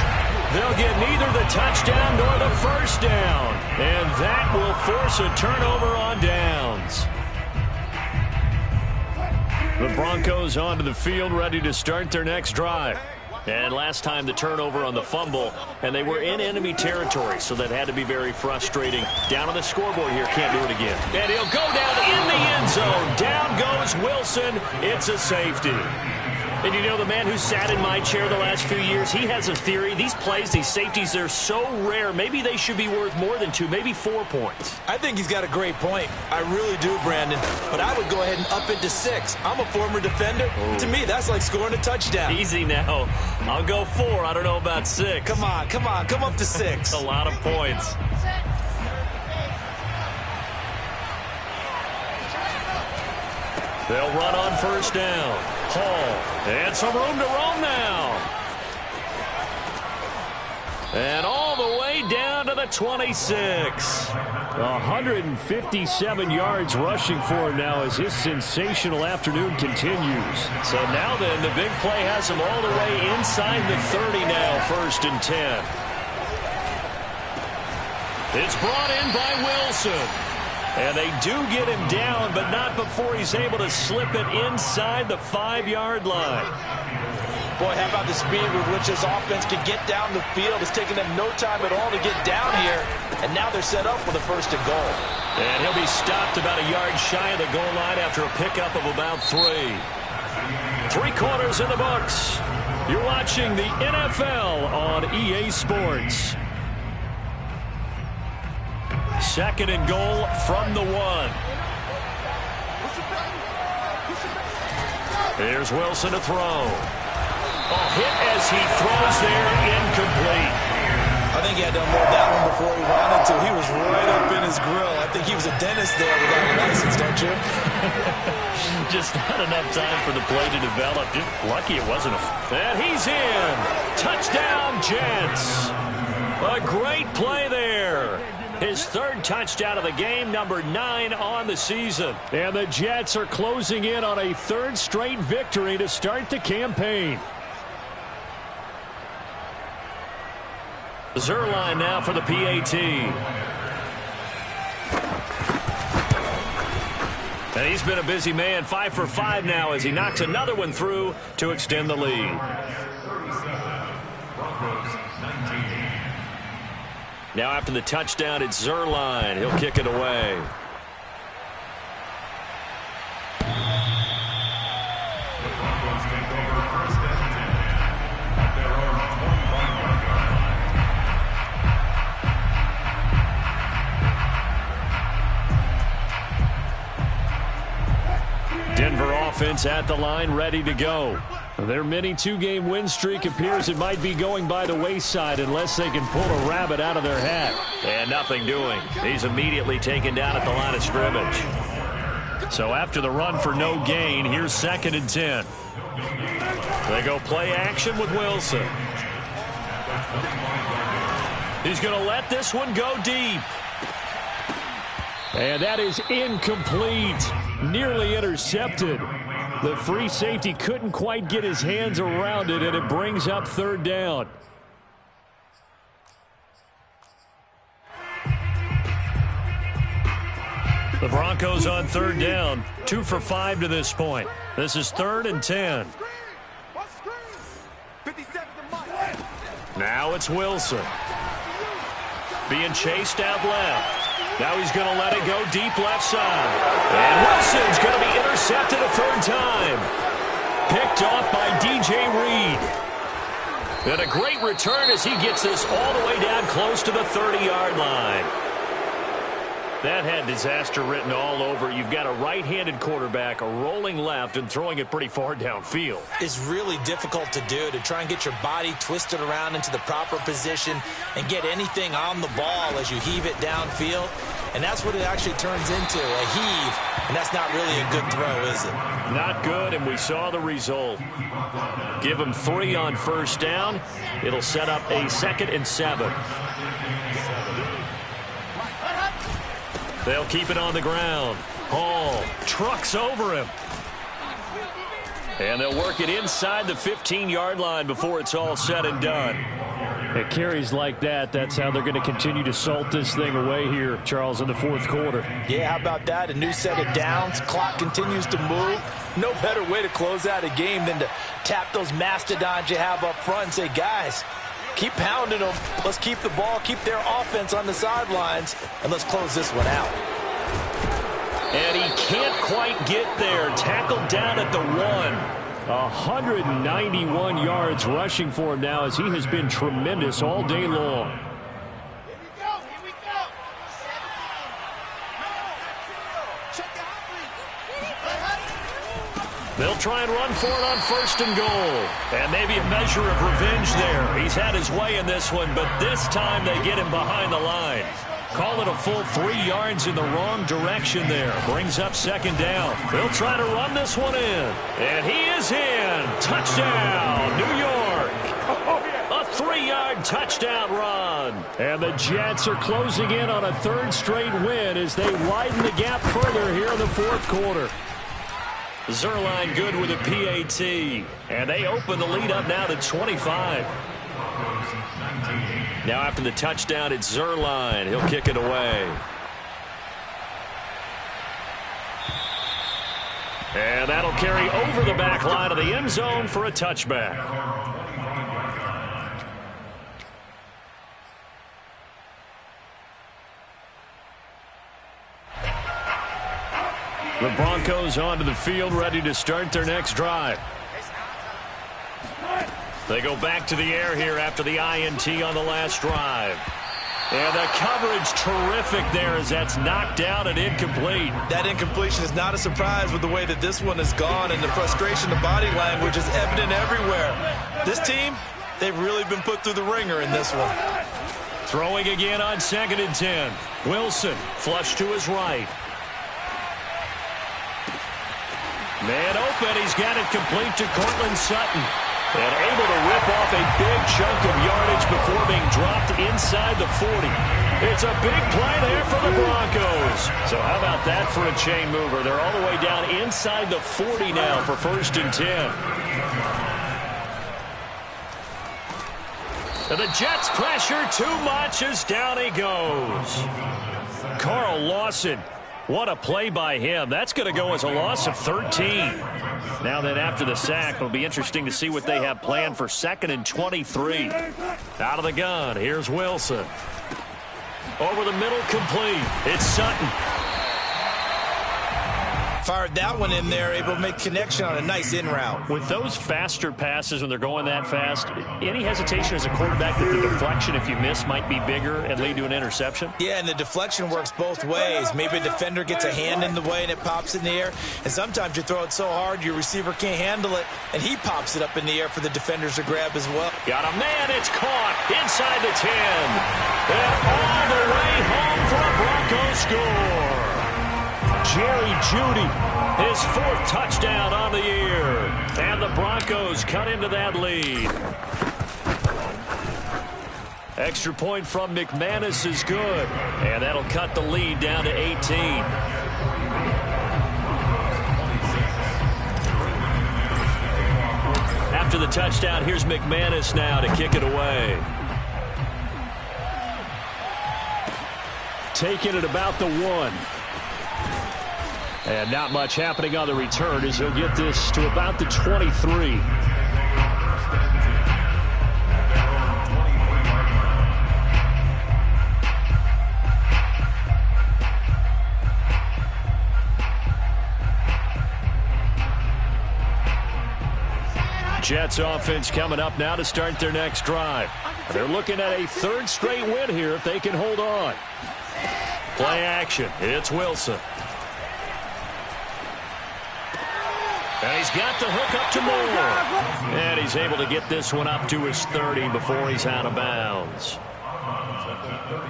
They'll get neither the touchdown nor the first down. And that will force a turnover on downs. The Broncos onto the field, ready to start their next drive. And last time the turnover on the fumble, and they were in enemy territory, so that had to be very frustrating. Down on the scoreboard here, can't do it again. And he'll go down in the end zone. Down goes Wilson. It's a safety. And you know, the man who sat in my chair the last few years, he has a theory. These plays, these safeties, they're so rare. Maybe they should be worth more than 2, maybe 4 points. I think he's got a great point. I really do, Brandon. But I would go ahead and up it to 6. I'm a former defender. Ooh. To me, that's like scoring a touchdown. Easy now. I'll go 4. I don't know about 6. Come on. Come up to 6. A lot of points. They'll run on first down. Hall. And some room to roam now. And all the way down to the 26. 157 yards rushing for him now as his sensational afternoon continues. So now then, the big play has him all the way inside the 30 now, 1st and 10. It's brought in by Wilson. And they do get him down, but not before he's able to slip it inside the 5-yard line. Boy, how about the speed with which this offense can get down the field? It's taken them no time at all to get down here, and now they're set up for the 1st and goal. And he'll be stopped about a yard shy of the goal line after a pickup of about 3. 3 quarters in the books. You're watching the NFL on EA Sports. 2nd and goal from the 1. Here's Wilson to throw. Hit as he throws there, incomplete. I think he had to unload that one before he wanted to. He was right up in his grill. I think he was a dentist there without a license, don't you? Just not enough time for the play to develop. Just lucky it wasn't a... And he's in. Touchdown, Jets. A great play there. His 3rd touchdown of the game, number 9 on the season. And the Jets are closing in on a 3rd straight victory to start the campaign. Zuerlein now for the PAT. And he's been a busy man, 5 for 5 now as he knocks another one through to extend the lead. Now after the touchdown, it's Zuerlein. He'll kick it away. The Broncos take over 1st and 10 at their own 25-yard line. Denver offense at the line, ready to go. Their mini 2-game win streak appears it might be going by the wayside unless they can pull a rabbit out of their hat. And nothing doing. He's immediately taken down at the line of scrimmage. So after the run for no gain, here's 2nd and 10. They go play action with Wilson. He's going to let this one go deep. And that is incomplete. Nearly intercepted. The free safety couldn't quite get his hands around it, and it brings up 3rd down. The Broncos on 3rd down, 2 for 5 to this point. This is 3rd and 10. Now it's Wilson. Being chased out left. Now he's going to let it go deep left side. And Wilson's going to be intercepted a 3rd time. Picked off by DJ Reed. And a great return as he gets this all the way down close to the 30-yard line. That had disaster written all over. You've got a right-handed quarterback, a rolling left, and throwing it pretty far downfield. It's really difficult to do, to try and get your body twisted around into the proper position and get anything on the ball as you heave it downfield. And that's what it actually turns into, a heave. And that's not really a good throw, is it? Not good, and we saw the result. Give him 3 on first down. It'll set up a 2nd and 7. They'll keep it on the ground. Hall trucks over him. And they'll work it inside the 15-yard line before it's all said and done. At carries like that, that's how they're going to continue to salt this thing away here, Charles, in the fourth quarter. Yeah, how about that? A new set of downs. Clock continues to move. No better way to close out a game than to tap those mastodons you have up front and say, guys, keep pounding them. Let's keep the ball, keep their offense on the sidelines, and let's close this one out. And he can't quite get there. Tackled down at the 1. 191 yards rushing for him now as he has been tremendous all day long. They'll try and run for it on 1st and goal. And maybe a measure of revenge there. He's had his way in this one, but this time they get him behind the line. Call it a full 3 yards in the wrong direction there. Brings up 2nd down. They'll try to run this one in. And he is in. Touchdown, New York. A 3-yard touchdown run. And the Jets are closing in on a 3rd straight win as they widen the gap further here in the fourth quarter. Zuerlein good with a PAT. And they open the lead up now to 25. Now after the touchdown, it's Zuerlein. He'll kick it away. And that'll carry over the back line of the end zone for a touchback. The Broncos onto the field, ready to start their next drive. They go back to the air here after the INT on the last drive. And the coverage terrific there as that's knocked down and incomplete. That incompletion is not a surprise with the way that this one has gone, and the frustration, the body language is evident everywhere. This team, they've really been put through the ringer in this one. Throwing again on 2nd and 10. Wilson flush to his right. Man open, he's got it complete to Courtland Sutton. And able to rip off a big chunk of yardage before being dropped inside the 40. It's a big play there for the Broncos. So how about that for a chain mover? They're all the way down inside the 40 now for 1st and 10. And the Jets pressure too much as down he goes. Carl Lawson. What a play by him. That's going to go as a loss of 13. Now then, after the sack, it'll be interesting to see what they have planned for 2nd and 23. Out of the gun, here's Wilson. Over the middle, complete. It's Sutton. Fired that one in there, able to make connection on a nice in route. With those faster passes when they're going that fast, any hesitation as a quarterback that the deflection, if you miss, might be bigger and lead to an interception? Yeah, and the deflection works both ways. Maybe a defender gets a hand in the way and it pops in the air, and sometimes you throw it so hard your receiver can't handle it, and he pops it up in the air for the defenders to grab as well. Got a man, it's caught inside the 10. And all the way home for a Broncos score. Jerry Jeudy, his 4th touchdown on the year. And the Broncos cut into that lead. Extra point from McManus is good. And that'll cut the lead down to 18. After the touchdown, here's McManus now to kick it away. Taking it about the 1. And not much happening on the return as he'll get this to about the 23. Jets offense coming up now to start their next drive. They're looking at a 3rd straight win here if they can hold on. Play action. It's Wilson. And he's got the hook up to Moore. And he's able to get this one up to his 30 before he's out of bounds.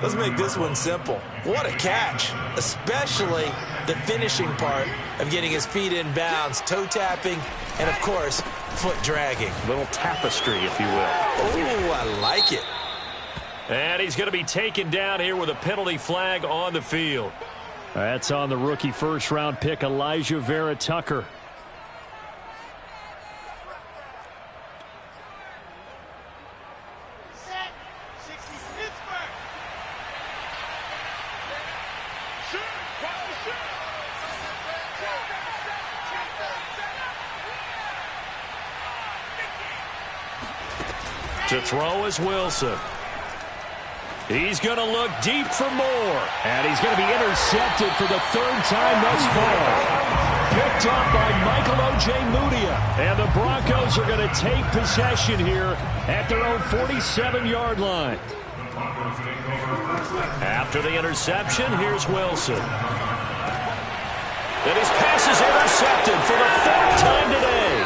Let's make this one simple. What a catch, especially the finishing part of getting his feet in bounds, toe tapping, and of course, foot dragging. A little tapestry, if you will. Oh, I like it. And he's going to be taken down here with a penalty flag on the field. That's on the rookie 1st-round pick, Elijah Vera Tucker. To throw is Wilson. He's going to look deep for more. And he's going to be intercepted for the third time thus far. Picked up by Michael Ojemudia. And the Broncos are going to take possession here at their own 47-yard line. After the interception, here's Wilson. And his pass is intercepted for the fourth time today.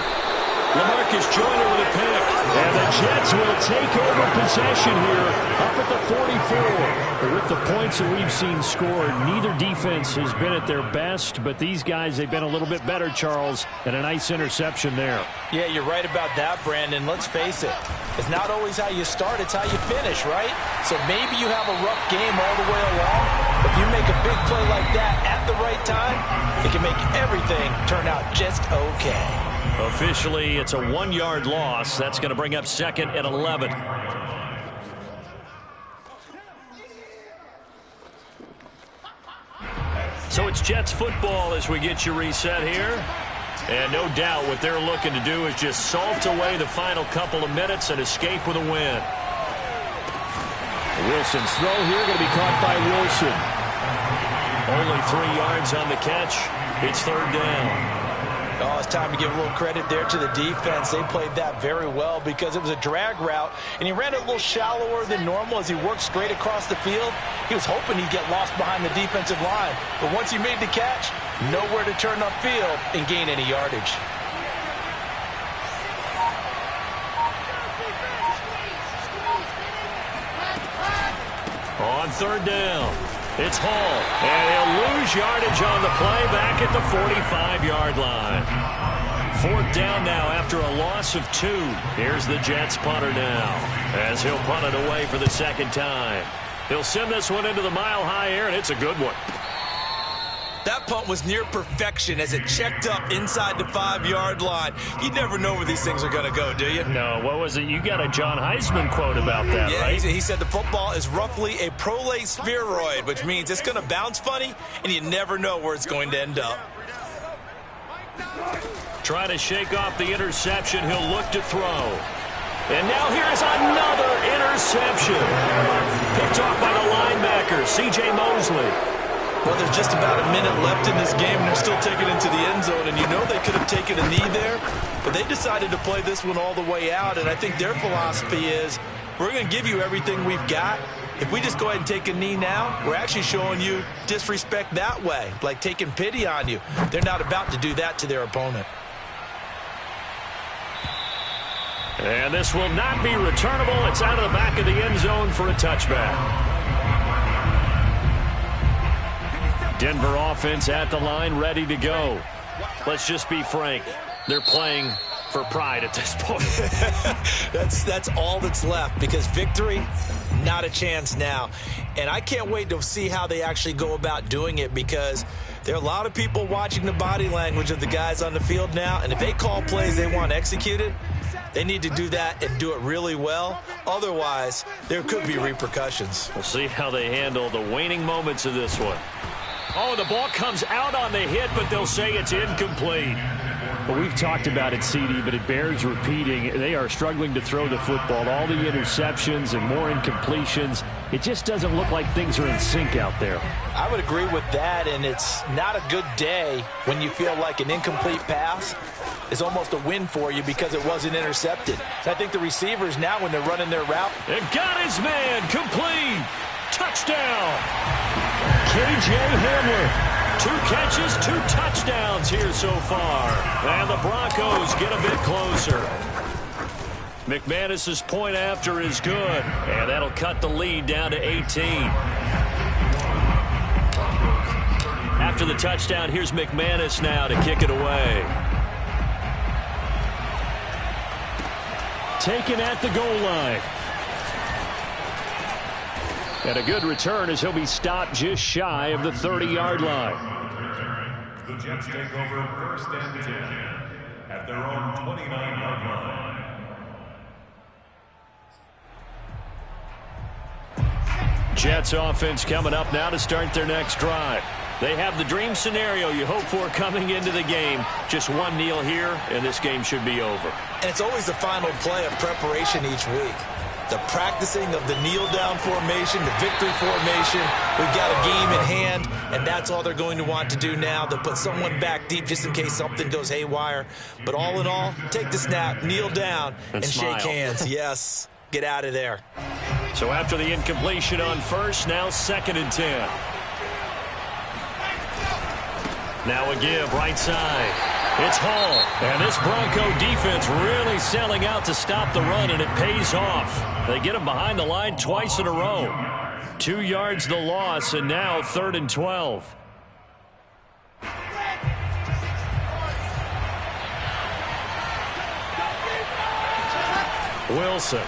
LaMarcus Joyner with a pick. And the Jets will take over possession here up at the 44. But with the points that we've seen scored, neither defense has been at their best. But these guys, they've been a little bit better, Charles, and a nice interception there. Yeah, you're right about that, Brandon. Let's face it. It's not always how you start, it's how you finish, right? So maybe you have a rough game all the way along. If you make a big play like that at the right time, it can make everything turn out just okay. Officially, it's a 1-yard loss. That's going to bring up 2nd and 11. So it's Jets football as we get you reset here. And no doubt what they're looking to do is just salt away the final couple of minutes and escape with a win. Wilson's throw here going to be caught by Wilson. Only 3 yards on the catch. It's 3rd down. Oh, it's time to give a little credit there to the defense. They played that very well because it was a drag route, and he ran it a little shallower than normal as he worked straight across the field. He was hoping he'd get lost behind the defensive line, but once he made the catch, nowhere to turn upfield and gain any yardage. On 3rd down, it's Hall, and he'll lose yardage on the play back at the 45-yard line. 4th down now after a loss of 2. Here's the Jets punter now as he'll punt it away for the 2nd time. He'll send this one into the mile-high air, and it's a good one. That punt was near perfection as it checked up inside the 5-yard line. You never know where these things are going to go, do you? No, what was it? You got a John Heisman quote about that, yeah, right? He said the football is roughly a prolate spheroid, which means it's going to bounce funny, and you never know where it's going to end up. Trying to shake off the interception. He'll look to throw. And now here's another interception. Picked off by the linebacker, C.J. Mosley. Well, there's just about a minute left in this game, and they're still taking it into the end zone. And you know they could have taken a knee there, but they decided to play this one all the way out. And I think their philosophy is, we're going to give you everything we've got. If we just go ahead and take a knee now, we're actually showing you disrespect that way, like taking pity on you. They're not about to do that to their opponent. And this will not be returnable. It's out of the back of the end zone for a touchback. Denver offense at the line, ready to go. Let's just be frank. They're playing for pride at this point. That's all that's left, because victory, not a chance now. And I can't wait to see how they actually go about doing it, because there are a lot of people watching the body language of the guys on the field now, and if they call plays they want executed, they need to do that and do it really well. Otherwise, there could be repercussions. We'll see how they handle the waning moments of this one. Oh, the ball comes out on the hit, but they'll say it's incomplete. Well, we've talked about it, CD, but it bears repeating. They are struggling to throw the football. All the interceptions and more incompletions. It just doesn't look like things are in sync out there. I would agree with that, and it's not a good day when you feel like an incomplete pass is almost a win for you because it wasn't intercepted. And I think the receivers now, when they're running their route, and got his man complete. Touchdown. K.J. Hamler. 2 catches, 2 touchdowns here so far. And the Broncos get a bit closer. McManus's point after is good. And that'll cut the lead down to 18. After the touchdown, here's McManus now to kick it away. Taken at the goal line. And a good return as he'll be stopped just shy of the 30-yard line. The Jets take over 1st and 10 at their own 29-yard line. Jets offense coming up now to start their next drive. They have the dream scenario you hope for coming into the game. Just one kneel here, and this game should be over. And it's always the final play of preparation each week. The practicing of the kneel-down formation, the victory formation. We've got a game in hand, and that's all they're going to want to do now. They'll put someone back deep just in case something goes haywire. But all in all, take the snap, kneel down, and shake hands. Yes, get out of there. So after the incompletion on first, now 2nd and 10. Now a give, right side. It's Hall. And this Bronco defense really selling out to stop the run, and it pays off. They get him behind the line twice in a row. 2 yards the loss, and now 3rd and 12. Wilson.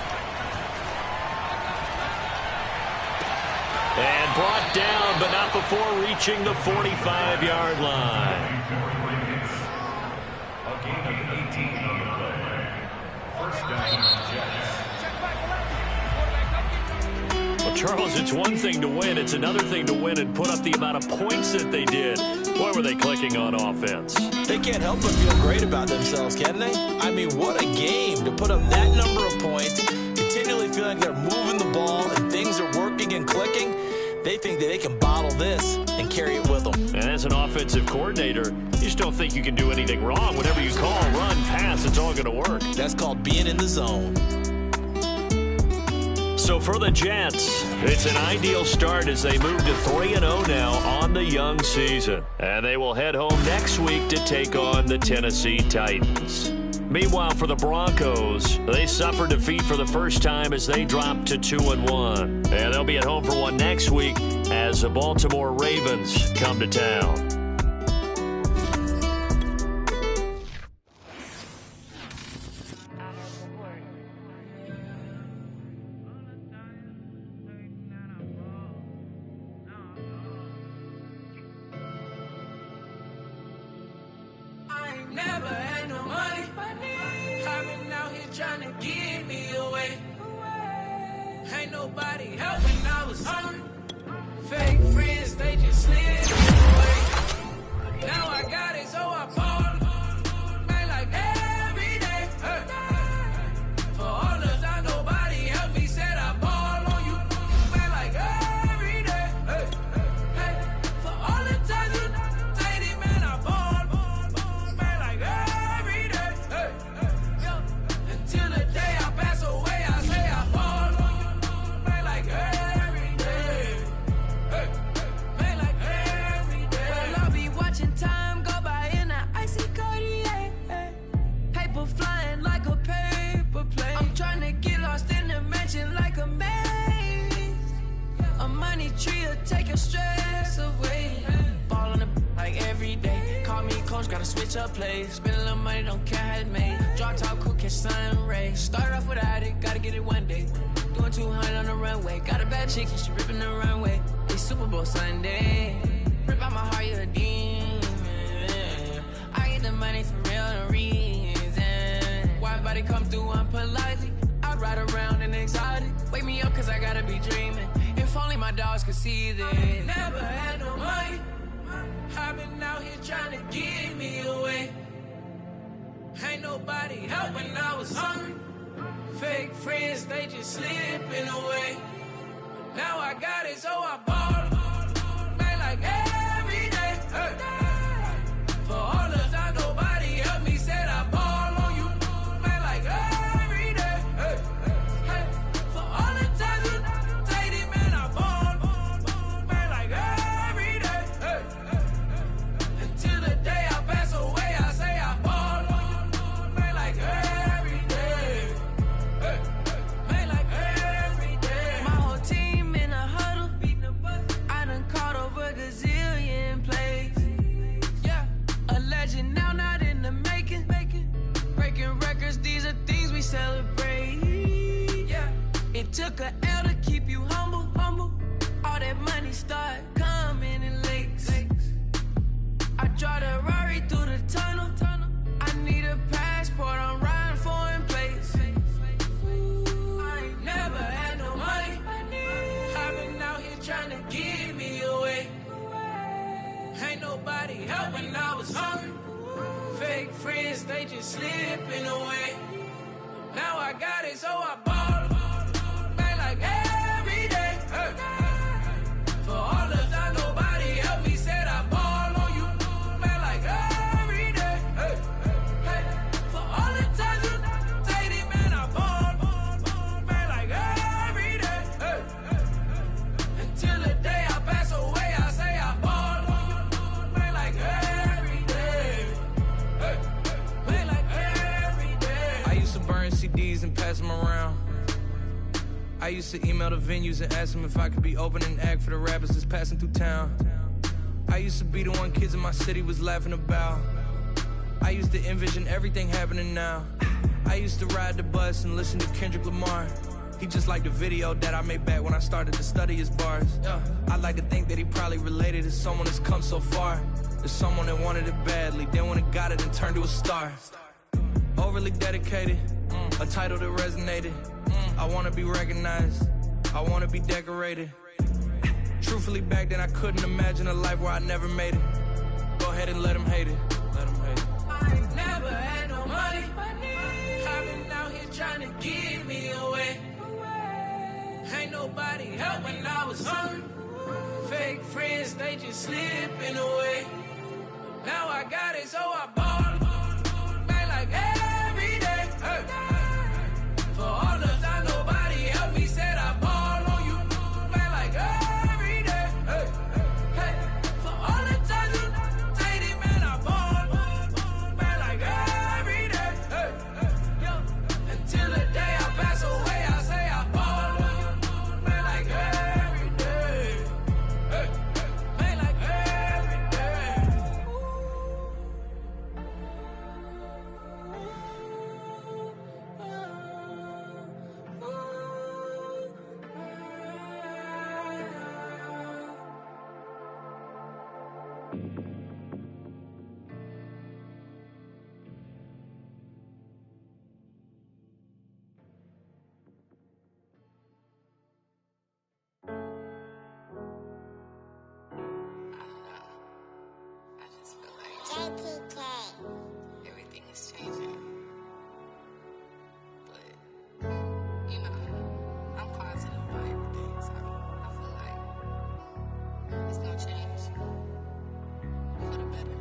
And brought down, but not before reaching the 45-yard line. A gain of 18 on the play. First down, Jets. Well, Charles, it's one thing to win. It's another thing to win and put up the amount of points that they did. What were they clicking on offense? They can't help but feel great about themselves, can they? I mean, what a game to put up that number of points, continually feeling like they're moving the ball and things are working and clicking. They think that they can bottle this and carry it with them. And as an offensive coordinator, you just don't think you can do anything wrong. Whatever you call, run, pass, it's all going to work. That's called being in the zone. So for the Jets, it's an ideal start as they move to 3-0 now on the young season. And they will head home next week to take on the Tennessee Titans. Meanwhile, for the Broncos, they suffered defeat for the first time as they dropped to 2-1. And they'll be at home for one next week as the Baltimore Ravens come to town. Never had no money. I've been out here trying to give me away. Ain't nobody help when I was hungry. Fake friends, they just slid away. Now I got it, so I bought it. Man, like every day. Hey. For all the time nobody helped me, said I ball on you. Man, like every day. Hey. Hey. For all the time you dated, man, I ball. Until the day I pass away, I say I fall on you, man, like every day. Man, like every day. Well, I'll be watching time go by in an icy Cartier. Paper flying like a paper plane. I'm trying to get lost in the mansion like a maze. A money tree will take your stress away. Ball on the like every day. Call me coach, gotta switch up plays. Spend a little money, don't care how it made. Drop top, cool, catch sun rays. Start off without it, gotta get it one day. Doing 200 on the runway. Got a bad chick, and she ripping the runway. It's Super Bowl Sunday. Rip out my heart, you're a demon. I get the money for real, no reason. Why everybody come through unpolitely? I ride around in exotic. Wake me up, cause I gotta be dreaming. If only my dogs could see this. Never had no money. I've been out here trying to give me away. Ain't nobody help when I was hungry. Fake friends, they just slipping away. Now I got it, so I bought it. Man, like every day. Hey. For all the time nobody helped me, said I ball on you. Man, like every day. Hey. Hey. For all the time you dated, man, I ball. Man, like every day. Hey. Till the day I pass away, I say I ball on you, man, like every day. Man, like every day. My whole team in a huddle, beating the bus. I done caught over a gazillion plays. Yeah, a legend now, not in the making. Breaking records, these are things we celebrate. Yeah, it took a L to keep you humble. All that money start coming in lakes. I drive the Rari through the tunnel. I need a passport, I'm riding foreign plates. I ain't never had no money. I've been out here trying to give me away. help when I was hungry. Fake friends, they just slipping away. Now I got it, so I ball them. Man, like every day. Hey. For all the time nobody helped me, said I ball on you. Man, like every day. Hey. Hey. For all the times you say it, man, I ball. Man, like every day. Hey. Until the day I pass away, I say I ball on you. Man, like every day. Hey. Man, like every day. I used to burn CDs and pass them around. I used to email the venues and ask them if I could be opening act for the rappers that's passing through town. I used to be the one kids in my city was laughing about. I used to envision everything happening now. I used to ride the bus and listen to Kendrick Lamar. He just liked the video that I made back when I started to study his bars. I like to think that he probably related to someone that's come so far. There's someone that wanted it badly, then when it got it and turned to a star. Overly dedicated, a title that resonated. I wanna be recognized, I wanna be decorated. Truthfully, back then I couldn't imagine a life where I never made it. Go ahead and let them hate it, let them hate it. I ain't never had no money. I've been out here trying to give me away. Ain't nobody help when I was hungry. Fake friends, they just slipping away. Now I got it, so I ball. Man, like every day. Hey. For all the time nobody helped me, said I ball on you. Man, like every day. Hey. Hey. For all the time you say it, man, I ball. Man, like every day. Hey. Hey. Until the day I pass away, I say I ball on you. Man, like every day. Hey. Man, like every day. Everything is changing. But, you know, I'm positive about everything, so I feel like it's gonna change for the better.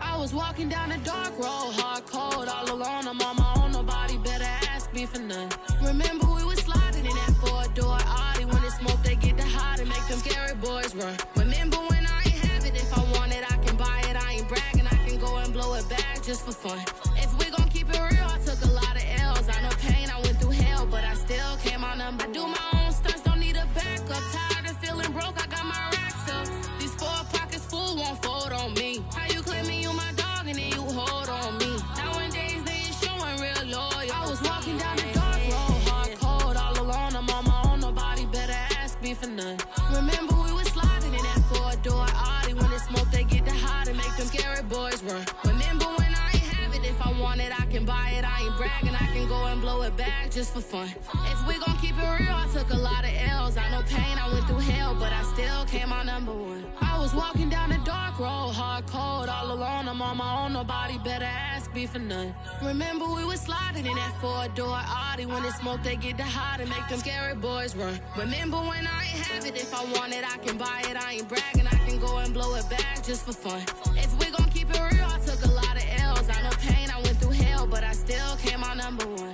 I was walking down a dark road, hard cold, all alone. I'm on my own, nobody better ask me for none. Remember we was sliding in that four-door Audi. When it's smoke, they get the hot and make them scary boys run. Remember when I ain't have it, if I want it, I can buy it. I ain't bragging, I can go and blow it back just for fun. If we gon' keep it real, I took a lot of L's. I know pain, I went through hell, but I still came out number. I do my own stunts, don't need a backup. Tired of feeling broke, I got my racks up. These 4 pockets full won't fold on me. How you claiming you my dog and then you hold on me? Nowadays they ain't showing real loyal. I was walking down the dark road, hard cold, all alone. I'm on my own, nobody better ask me for none. Remember we was sliding in that four-door Audi. When it's smoke, they get the hot and make them scary boys run. Remember when I ain't have it, if I want it, I can buy it. I ain't bragging, I can go and blow it back just for fun. If we gon' keep it real, I took a lot of L's. I know pain, I went through hell, but I still came out number one. I was walking down the dark road, hard cold, all alone. I'm on my own, nobody better ask me for none. Remember we was sliding in that four-door Audi. When it's smoke, they get the hot and make them scary boys run. Remember when I ain't have it, if I want it, I can buy it. I ain't bragging, I can go and blow it back just for fun. If we gon' keep it real, I took a lot of L's. I know pain, I went through hell, but I still came out number one.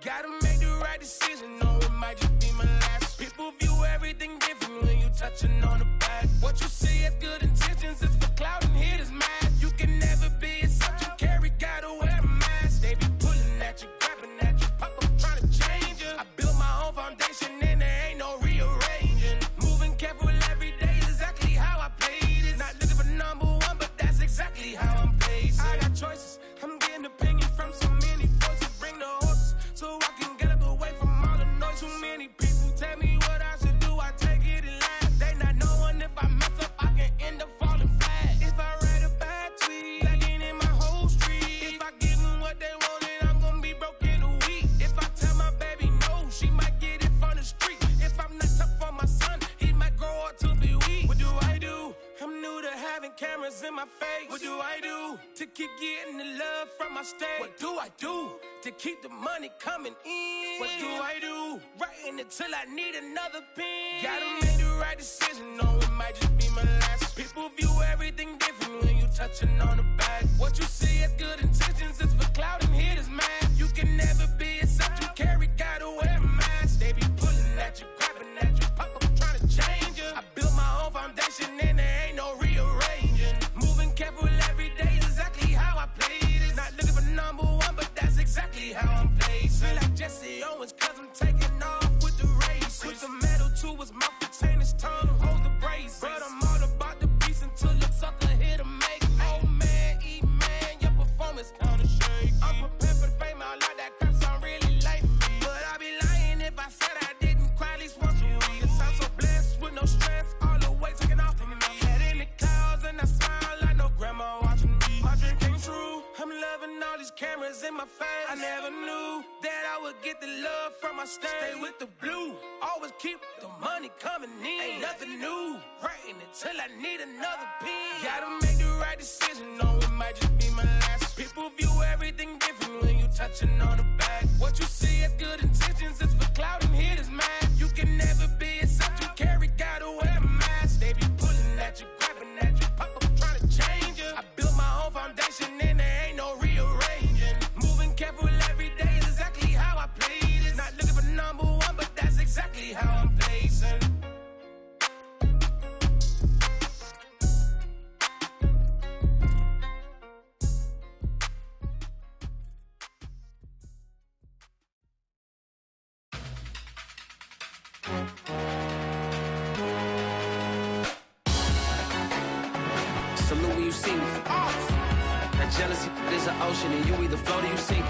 Gotta make the right decision, or it might just be my last. People view everything different when you touching on the back. What you see as good intentions is for cloud and hit is mad. You can never be as such you carry, gotta wear a mask. They be pulling at you, grabbing at you, pop up trying to change you. I built my own foundation and there ain't no rearranging. Moving careful every day is exactly how I played it. Not looking for number one, but that's exactly how I'm paid. I got choices, I'm getting opinion from so many voices. Bring the horses so I can get up away from keep getting the love from my state? What do I do to keep the money coming in? What do I do? Writing it till I need another pen. Gotta make the right decision, no, it might just be my last. People view everything different when you touching on the back. What you see as good intentions is for cloud and hitters, man. You can never be except you carry, gotta wear a mask. They be pulling at you, grabbing at you, pop up trying to change you. I built my own foundation and there ain't no rearranging. Moving careful every day is exactly how I play this. Not looking for number one, but that's exactly how I'm placed. Feel like Jesse Owens, cause I'm taking off with the race. Put the metal to his mouth, retain his tongue, hold the brace. But I'm all about the beast until the sucker hit a make. Oh man, man, your performance kinda shake. I'm prepared for the fame, I like that crap sound really like me. But I'd be lying if I said I didn't cry at least once a week. I'm so blessed with no stress, all the weight taken off of me. Head in the clouds and I smile like no grandma watching me. My dream came true, I'm loving all these cameras in my face. I never knew that I would get the love from my state. Stay with the blue, always keep the money coming in. Ain't nothing new, writing it till I need another pen. Gotta make the right decision, no, it might just be my last. People view everything different when you touching on the back. What you see as good intentions is for cloud and hitters, man. You can never be except you carry, gotta wear a mask. They be pulling at you, grabbing at you, pop up trying to change you. I built my own foundation and there ain't no rearranging. Moving careful every day is exactly how I play this. Not looking for number one, but that's exactly how I'm placing. Salute when you see me. That jealousy is an ocean and you either float or you sink.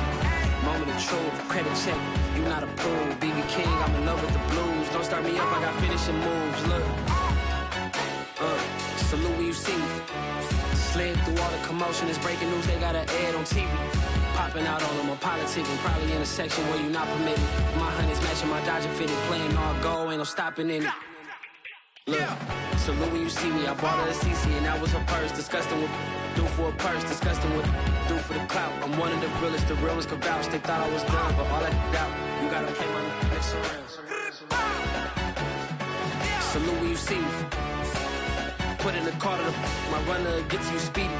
Moment of truth, credit check, you not approved. BB King, I'm in love with the blues. Don't start me up, I got finishing moves. Look, salute when you see me. Slid through all the commotion, it's breaking news, they got an ad on TV. Popping out on them, I'm politicking, probably in a section where you not permitted. My honey's matching my Dodger fitted, playing all gold, ain't no stopping in it. Look, salute when you see me, I bought her a CC and that was her purse. Disgusting with do for a purse, disgusting with do for the clout. I'm one of the realest, the real ones could vouch. They thought I was done, but all I doubt, you gotta play my next round. Salute when you see me. Put in the car to my runner gets you speedy.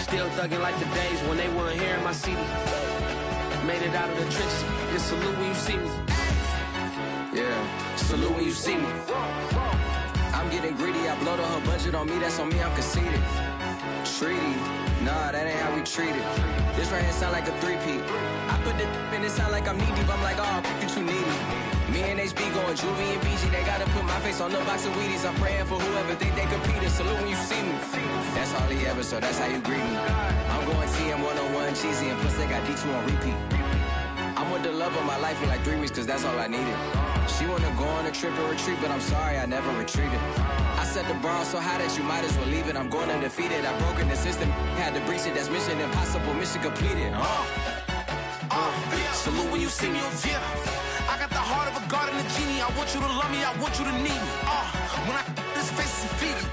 Still thugging like the days when they weren't here in my city. Made it out of the trenches, just salute when you see me. Yeah, salute when you see me. I'm getting greedy, I blowed up her budget on me, that's on me, I'm conceited. Treaty, nah, that ain't how we treat it. This right here sound like a three-peat. I put the in it sound like I'm knee-deep, I'm like, oh, you too needy. Me and HB going Juvie and BG, they gotta put my face on the box of Wheaties. I'm praying for whoever think they competing. Salute when you see me. That's all he ever, so that's how you greet me. I'm going TM 101 cheesy, and plus they got D2 on repeat. I'm with the love of my life for like 3 weeks, cause that's all I needed. She wanna go on a trip or retreat, but I'm sorry, I never retreated. I set the bar so high that you might as well leave it. I'm going undefeated, I've broken the system. Had to breach it, that's mission impossible, mission completed. Salute when you see me, yeah. I got the heart of a god and a genie. I want you to love me, I want you to need me. When I this face is feedy.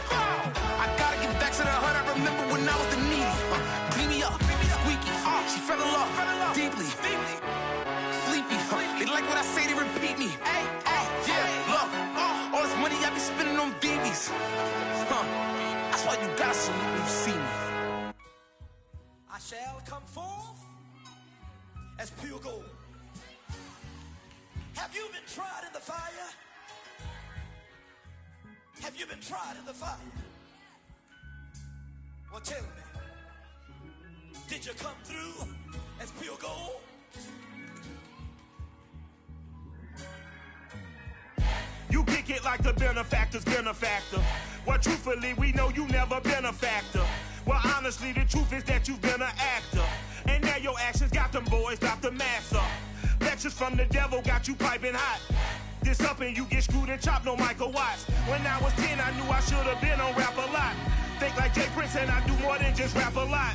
I gotta get back to the hood, I remember when I was the needy. Clean me up, squeaky. She fell in love, deeply. Sleepy, they like what I say, they repeat me. Yeah, look, all this money I be spending on BBs. That's why you gotta salute when you see me. I shall come forth as pure gold. Have you been tried in the fire? Have you been tried in the fire? Well, tell me, did you come through as pure gold? You kick it like the benefactor's benefactor. Well, truthfully, we know you never been a factor. Well, honestly, the truth is that you've been an actor. And now your actions got them boys about to mass up. Lectures from the devil got you piping hot. This up and you get screwed and chopped, no Michael Watts. When I was 10, I knew I should have been on rap a lot. Think like Jay Prince and I do more than just rap a lot.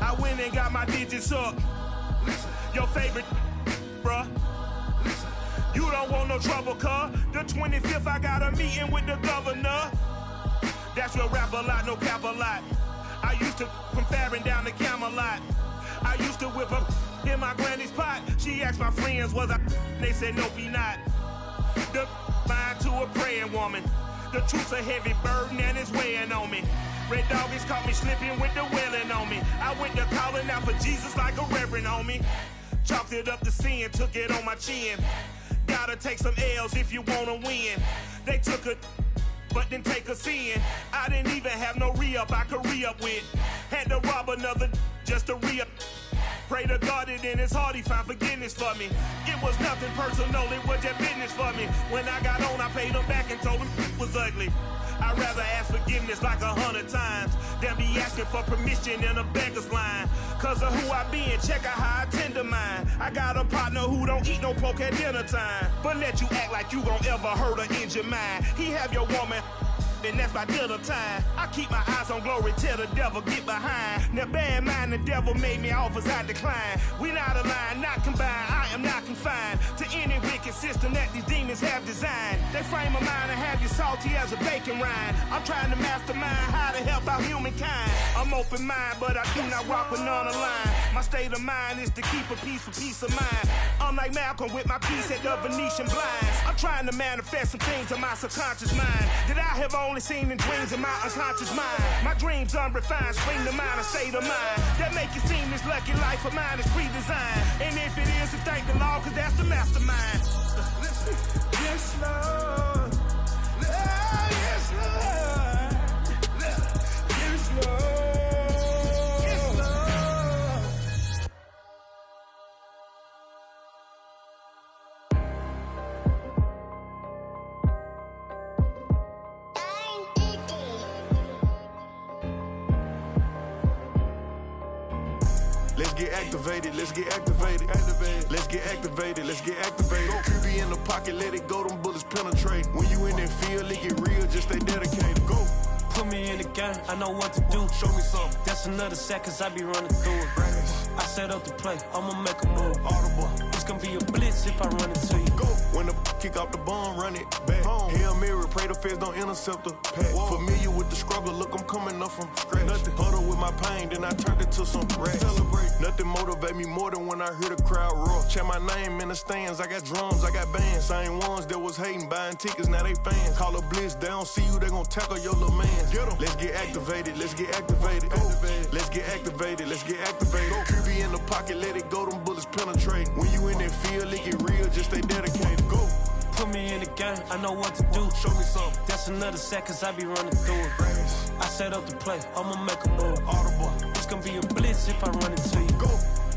I went and got my digits up. Your favorite, bruh. You don't want no trouble, cuz. The 25th, I got a meeting with the governor. That's real rap a lot, no cap a lot. I used to from Farron down to Camelot. I used to whip up in my granny's pot. She asked my friends, was I? They said, nope, he not. The mind to a praying woman. The truth's a heavy burden and it's weighing on me. Red doggies caught me slipping with the wailing on me. I went to calling out for Jesus like a reverend on me. Chalked it up to sin, took it on my chin. Gotta take some L's if you wanna win. They took a but didn't take a sin. I didn't even have no re-up I could re-up with. Had to rob another just to re-up. Pray to God it in his heart he found forgiveness for me. It was nothing personal, it was just business for me. When I got on, I paid him back and told him it was ugly. I'd rather ask forgiveness like 100 times than be asking for permission in a beggar's line. Cause of who I be and check out how I tend to mine. I got a partner who don't eat no pork at dinner time, but let you act like you gon' ever hurt or injure mine. He have your woman, and that's by dinner time. I keep my eyes on glory till the devil get behind. Now bad mind, the devil made me offers I decline. We not aligned, not combined, I am not confined to any wicked system that these demons have designed. They frame a mind and have you salty as a bacon rind. I'm trying to mastermind how to help out humankind. I'm open mind, but I do not walk with none aligned. My state of mind is to keep a peace for peace of mind. I'm like Malcolm with my piece at the Venetian blinds. I'm trying to manifest some things in my subconscious mind that I have only seen in dreams in my unconscious mind. My dreams unrefined, spring to mind, a state of mind that make it seem this lucky life of mine is pre-designed. And if it is, then thank the Lord, cause that's the mastermind. Yes, Lord. Yes, Lord. Yes, Lord. Let's get activated, let's get activated. Let's get activated, let's get activated. QB in the pocket, let it go, them bullets penetrate. When you in that field, it get real, just stay dedicated. Go. Put me in the game, I know what to do. Show me something. That's another set, cause I be running through it. I set up the play, I'ma make a move. Audible. It's gonna be a blitz if I run into you. Go. When the kick off the bomb, run it back. Home. Hail Mary, pray the feds don't intercept the pack. Familiar with the struggle, look, I'm coming up from scratch. Nothing. Huddle with my pain, then I turned it to some rats. Celebrate. Nothing motivate me more than when I hear the crowd roar. Check my name in the stands, I got drums, I got bands. Same ones that was hating, buying tickets, now they fans. Call a blitz, they don't see you, they gon' tackle your little man. Get 'em. Let's get activated, let's get activated. Go. Let's get activated, let's get activated. Go. QB in the pocket, let it go, them bullets penetrate. When you in that field, it get real, just stay dedicated. Go. Put me in the game, I know what to do. Show me something. That's another set, cause I be running through it. I set up the play, I'ma make a move. Audible. It's gonna be a blitz if I run into you. Go.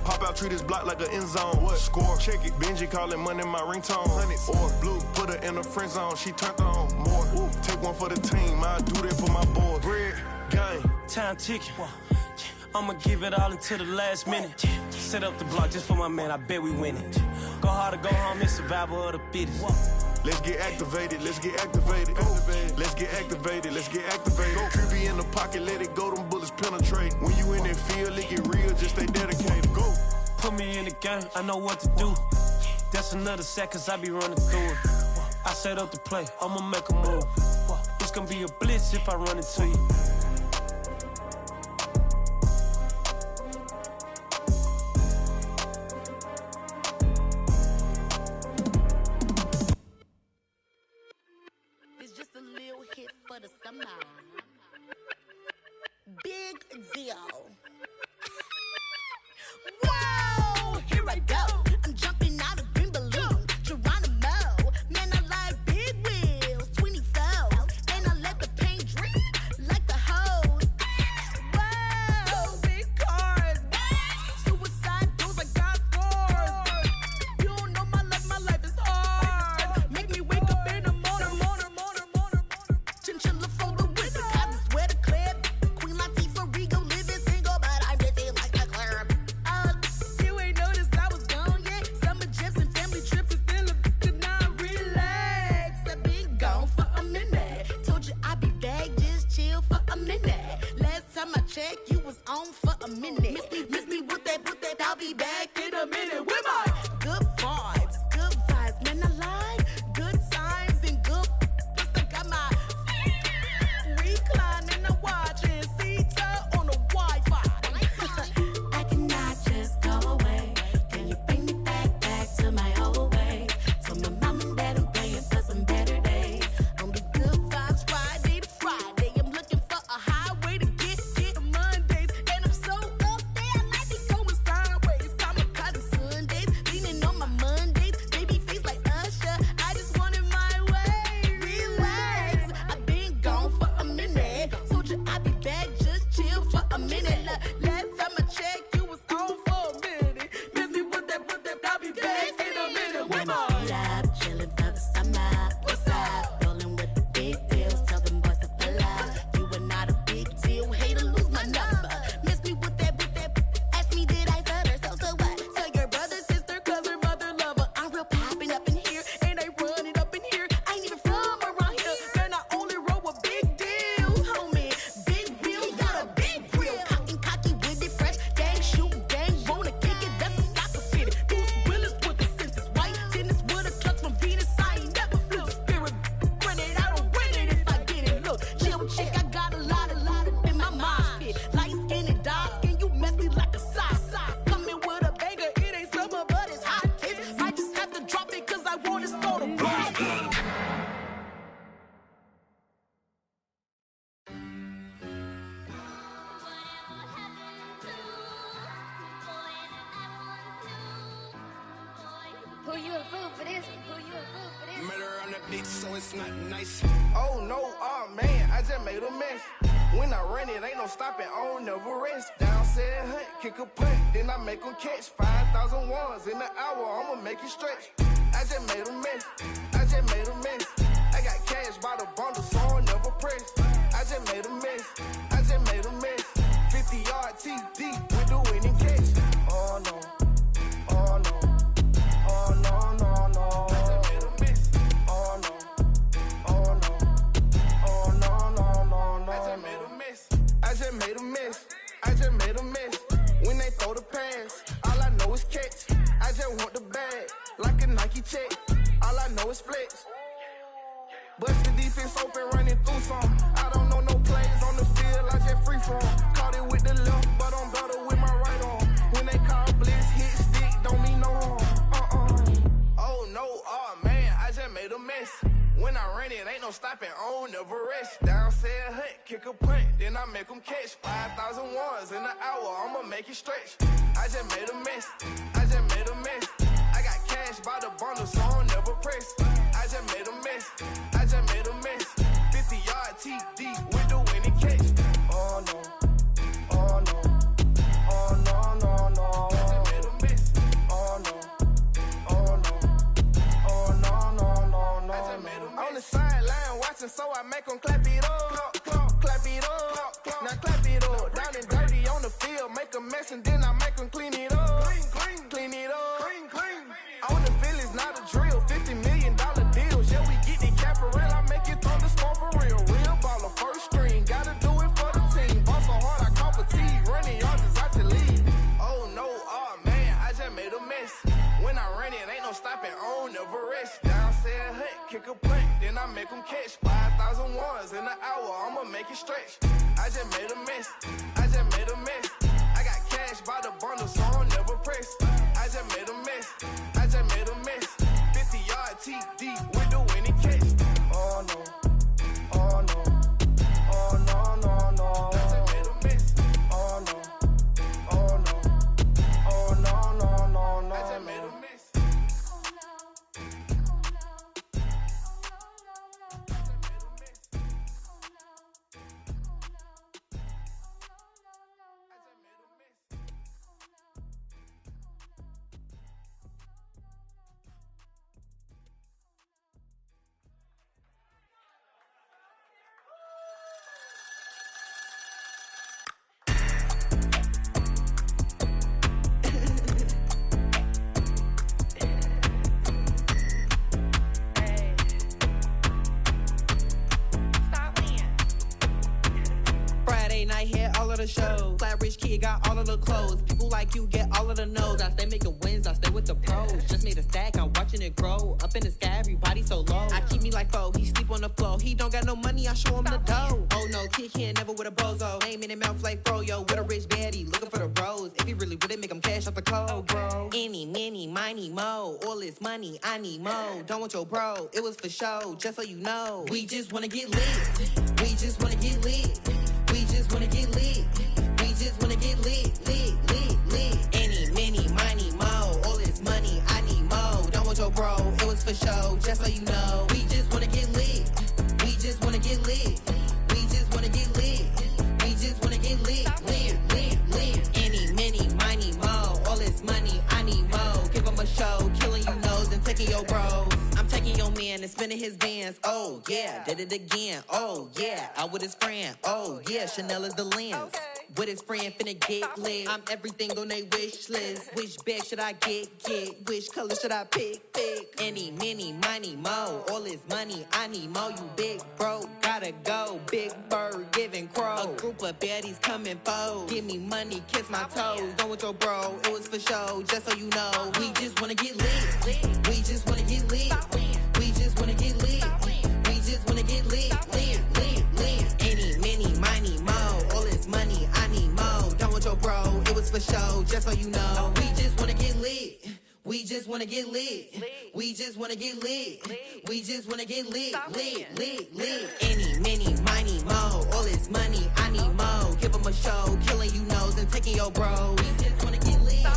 Pop out, treat this block like an end zone. What? Score, check it. Benji calling money my ringtone. Hundreds or blue, put her in the friend zone. She turned on more. Woo. Take one for the team, I do that for my boys. Bread, game, time ticking. I'ma give it all until the last minute. Set up the block just for my man, I bet we win it. Go hard or go home, it's survival of the fittest. Let's get activated, let's get activated. Go. Let's get activated, let's get activated. Go. QB in the pocket, let it go, them bullets penetrate. When you in that field, it get real, just stay dedicated. Go. Put me in the game, I know what to do. That's another set, cause I be running through it. I set up the play, I'ma make a move. It's gonna be a blitz if I run into you. For the summer. Big deal. Whoa, here I go. I'm jumping out of green balloon. Geronimo, man, I like big wheels. 24, and I let the paint drip like the hose. Whoa, big cars. Suicide doors, I got scores. You don't know my life is hard. Make me wake up in the morning. Chinchilla for the wizard, cause I swear to clip. Queen Latifah, Rigo, living single, but I'm busy like a club. You ain't noticed I was gone yet. Summer trips and family trips is still a to not relax. I've been gone for a minute. Told you I'd be back, just chill for a minute. Last time I checked, you was on for a minute. Miss me with that, I'll be back in a minute. With my good vibes, man, I like good times and good. Plus I got my reclining, I'm watching Sita on the Who you a fool for this? Who you a fool for this? Murder on the beach, so it's not nice. Oh no, oh man, I just made a mess. When I run it, ain't no stopping, I don't never rest. Down said hunt, kick a punt, then I make them catch 5,000 ones in an hour, I'ma make it stretch. I just made a mess, I just made a mess. I got cash by the bundle, so I never press. I just made a mess, I just made a mess. 50-yard TD with the winning catch. Oh no, oh no, oh no, no, no. I just made a mess, oh no, oh no, oh no, no, no, no. I just made a mess, I just made a mess, I just made a mess. When they throw the pass, all I know is catch. I just want the bag, like a Nike check. All I know is flex. Bust the defense open, running through some. I don't know no plays on the field, I just free from. Caught it with the left, but I'm better with my right arm. When they call blitz, hit stick, don't mean no harm. Oh no, oh man, I just made a mess. When I ran it, ain't no stopping, I don't never rest. Down said hunt, kick a punt, then I make them catch 5,000 ones in an hour, I'ma make it stretch. I just made a mess, I just made a mess. I got cash by the bundle, so I don't never press. I just made a mess, I just made a mess. 50-yard TD with the winning catch. Oh no, oh no, oh no, no, no. I just made a mess. Oh no, oh no, oh no, no, no, no. I just made a mess. On the sideline watching, so I make them clap it up. Clap, clap, clap it up. Clap, now clap it up. Down and dirty on the field, make a mess and then I make them clean it up. Clean, clean, clean it up. Clean, clean. On the field is not a drill. $50 million deals. Yeah, we get the cap for real. I make it thunderstorm for real. Real baller, first string. Gotta do it for the team. Ball so hard, I call fatigue. Running yards is out the lead. Oh no, oh man, I just made a mess. When I ran it, ain't no stopping, I don't never rest. Down said hunt, kick a punt, then I make them catch 5,000 ones in an hour, I'ma make it stretch. I just made a mess, I just made a mess. I got cash by the bundle, so I don't never press. I just made a mess, I just made a mess. 50-yard TD with the winning catch. Oh no, oh no, oh no, no, no. I just made a mess. Oh no, oh no, oh no, no, no, no. I just made a mess. The show. Flat rich kid got all of the clothes. People like you get all of the no's. I stay making wins, I stay with the pros. Just made a stack, I'm watching it grow. Up in the sky, everybody so low. I keep me like foe, he sleep on the floor. He don't got no money, I show him the dough. Oh no, kid can't never with a bozo. Name in the mouth like froyo. With a rich baddie, looking for the bros. If he really would it make him cash off the cold, bro. Any, many, miny, mo. All this money, I need mo. Don't want your bro, it was for show. Just so you know, we just wanna get lit. We just wanna get lit. We just wanna get lit. We just wanna get lit, lit, lit, lit. Any, many, miny, mo. All this money, I need mo. Don't want your bro, it was for show, just so you know. We just wanna get lit. We just wanna get lit. We just wanna get lit. We just wanna get lit, lit, lit, lit. Any, many, miny, mo. All this money, I need mo. Give him a show, killing you nose and taking your bros. I'm taking your man and spinning his bands. Oh yeah, did it again. Oh yeah, out with his friend. Oh yeah, Chanel is the lens. With his friend finna get lit. I'm everything on they wish list. Which bag should I get? Which color should I pick? Any, many, money, mo. All this money, I need mo. You big bro, gotta go. Big bird giving crow. A group of baddies coming foes. Give me money, kiss my toes. Don't want your bro, it was for show. Just so you know, we just wanna get lit. We just wanna get lit. We just wanna get lit. We just wanna get lit, lit, lit, lit. Any, many, money, mo. All this money, I need mo. Don't want your bro, it was for show. Just so you know, we just wanna get lit. We just wanna get lit. We just wanna get lit. We just wanna get lit, lit, lit, lit. Any, many, money, mo. All this money, I need mo. Give him a show, killing you nose and taking your bros. We just wanna get lit.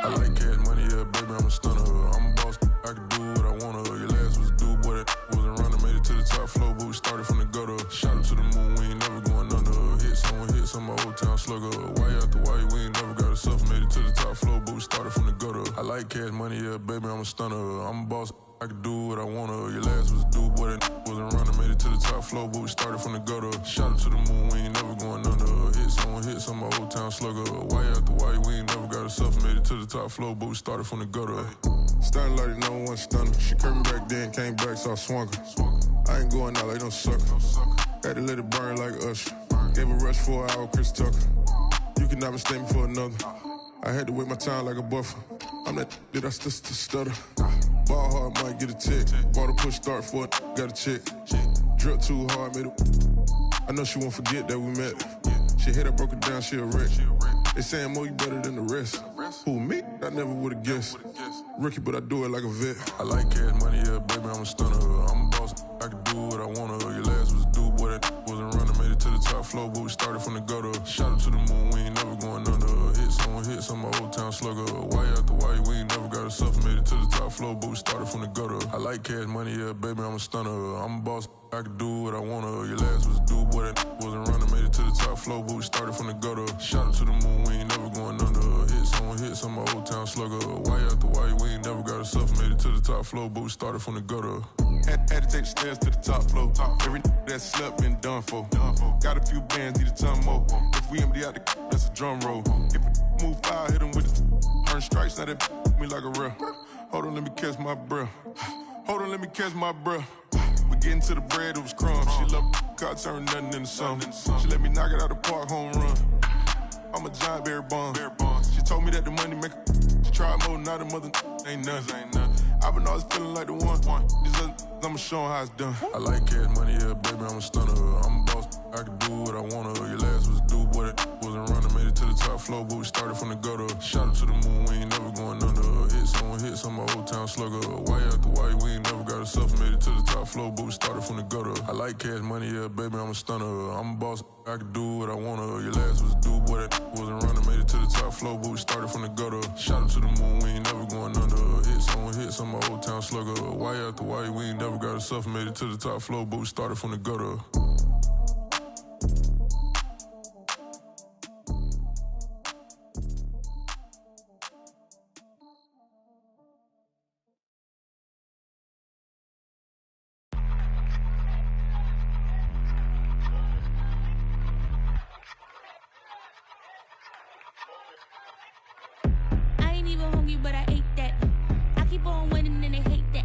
I like cash money, yeah, baby, I'm a stunner. I'm a boss, I can do what I wanna. Your last was a dude, boy, that wasn't running. Made it to the top floor, but we started from the gutter. Shot up to the moon, we ain't never going under. Hits on my old town slugger. Why after why, we ain't never got a suffer. Made it to the top floor, but we started from the gutter. I like cash money, yeah, baby, I'm a stunner. I'm a boss, I can do what I wanna. Your last was a dude, boy, that wasn't running. Made it to the top floor, but we started from the gutter. Shot up to the moon, we ain't never going under. Hits on my old town slugger. Why after why, we ain't never got a suffer. Made it to the top floor, but we started from the gutter. Starting like it, no one stunner. She came back then, came back, so I swung her. I ain't going out like no sucker. Had to let it burn like Usher. Gave a rush for an hour, Chris Tucker. You cannot mistake me for another. I had to wait my time like a buffer. I'm that I stutter. Ball hard, might get a tick. Bought a push start for it, got a chick. Drip too hard, made it. I know she won't forget that we met. She hit, I broke it down, she a wreck. They saying, Mo, you better than the rest. Who, me? I never would've guessed. Rookie, but I do it like a vet. I like cash money, yeah, baby, I'm a stunner. I'm a boss, I can do what I wanna. Your last was a dude, boy, that wasn't running. Made it to the top floor, but we started from the gutter. Shot up to the moon, we ain't never going under. Hits on my old town slugger. Why after why, we ain't never got a suffer. Made it to the top floor, but we started from the gutter. I like cash money, yeah, baby, I'm a stunner. I'm a boss, I can do what I wanna. Your last was a dude, boy, that wasn't running. Made it to the top floor, but we started from the gutter. Shot up to the moon, we ain't never going under. Hits on my old town slugger. Why after why, we ain't never got a suffer. Made it to the top floor, but we started from the gutter. Had to take the stairs to the top floor. Every that slept been done for. Got a few bands, need a ton more. If we empty out the that's a drum roll. If we move fire, hit him with the earn strikes, now that me like a real. Hold on, let me catch my breath. Hold on, let me catch my breath. We getting to the bread, it was crumbs. She love car, turn nothing into something. She let me knock it out the park, home run. I'm a giant Barry Bonds. She told me that the money make she tried more, not a mother ain't nothing. I've been always feeling like the one. These other I'ma show 'em how it's done. I like cash money, yeah, baby, I'm a stunner. I'm a boss, I can do what I wanna. Your last was a dude, boy, that wasn't running. Made it to the top floor, but we started from the gutter. Shot up to the moon, we ain't never going under. Hits on my old town slugger. Why after why, we ain't never got a suffer. Made it to the top floor, but we started from the gutter. I like cash money, yeah, baby, I'm a stunner. I'm a boss, I can do what I wanna. Your last was a dude, boy, that wasn't running. Made it to the top floor, but we started from the gutter. Shot up to the moon, we ain't never going under. Hits on my old town slugger. Why after why, we ain't never got a suffer. Made it to the top floor, but we started from the gutter. I ain't even hungry, but I ate that. I keep on winning and they hate that.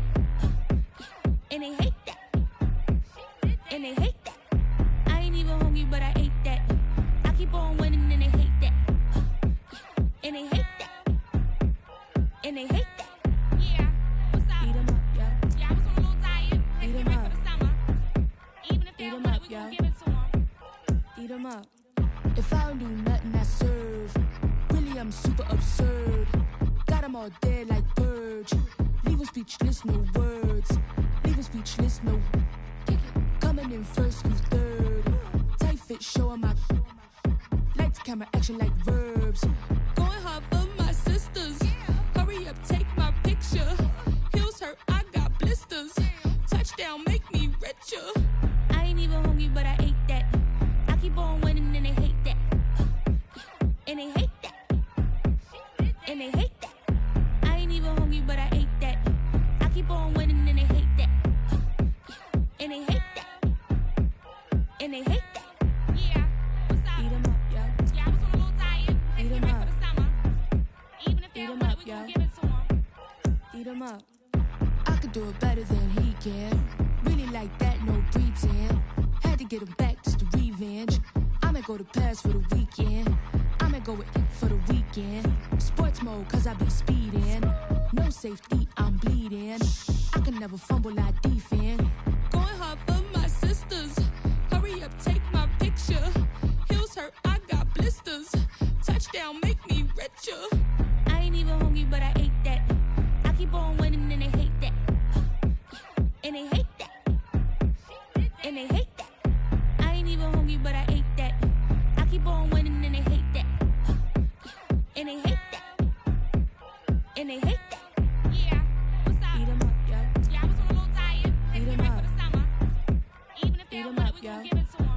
And they hate that. And they hate that. I ain't even hungry, but I ate that. I keep on winning and they hate that. And they hate that. And they hate that. Yeah, what's up? Eat 'em up, yo. Yeah, I was on a little diet. Eat 'em up. For the summer. Even if they don't want it, we gon' give it to 'em. Eat 'em up. If I don't do nothing, I serve. Really, I'm super absurd. Got 'em all dead like birds. Leave 'em speechless, no words. Leave 'em speechless, no. Coming in first, you third. Tight fit, showing my. Lights, camera, action like verbs. Going hard for my sisters. Hurry up, take my picture. Heels hurt, I got blisters. Touchdown, make me richer. I ain't even hungry, but I ate that. I keep on winning and they hate that. And they hate that. And they hate that. I ain't even hungry, but I ate that. I keep on winning and they hate that. And they hate that. And they hate that. Yeah, what's up? Eat 'em up, yo. Yeah, I was on a little diet. Eat 'em up. For the summer. Even if they don't want it, we gon' give it to 'em. Eat 'em up. I could do it better than he can. Really like that, no pretend. Had to get him back just to revenge. I'ma go to Paris for the weekend. I'ma go with it for the weekend. Sports mode, cause I be speeding. No safety, I'm bleeding. I can never fumble, I defend. Going hard for my sisters. Hurry up, take my picture. Heels hurt, I got blisters. Touchdown, make me richer. I ain't even hungry, but I ate that. I keep on winning and they hate that. And they hate that. And they hate that. I ain't even hungry, but I ate that. I keep on winning and they hate that. And they hate that. and they hate that. Yeah, what's up? Eat 'em up, yo. Yeah, I was on a little diet. Eat 'em up for the summer. Even if they don't want it, we gon' give it to 'em.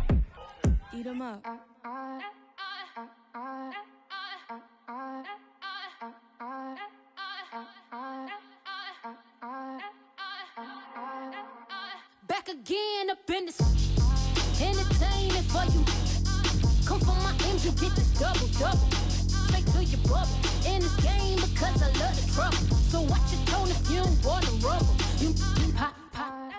Eat 'em up. Back again up in this entertaining for you. Come for my M's, you get this double. Straight to your bubble. In this game because I love the trouble. So watch your tone if you don't wanna rubble. You pop,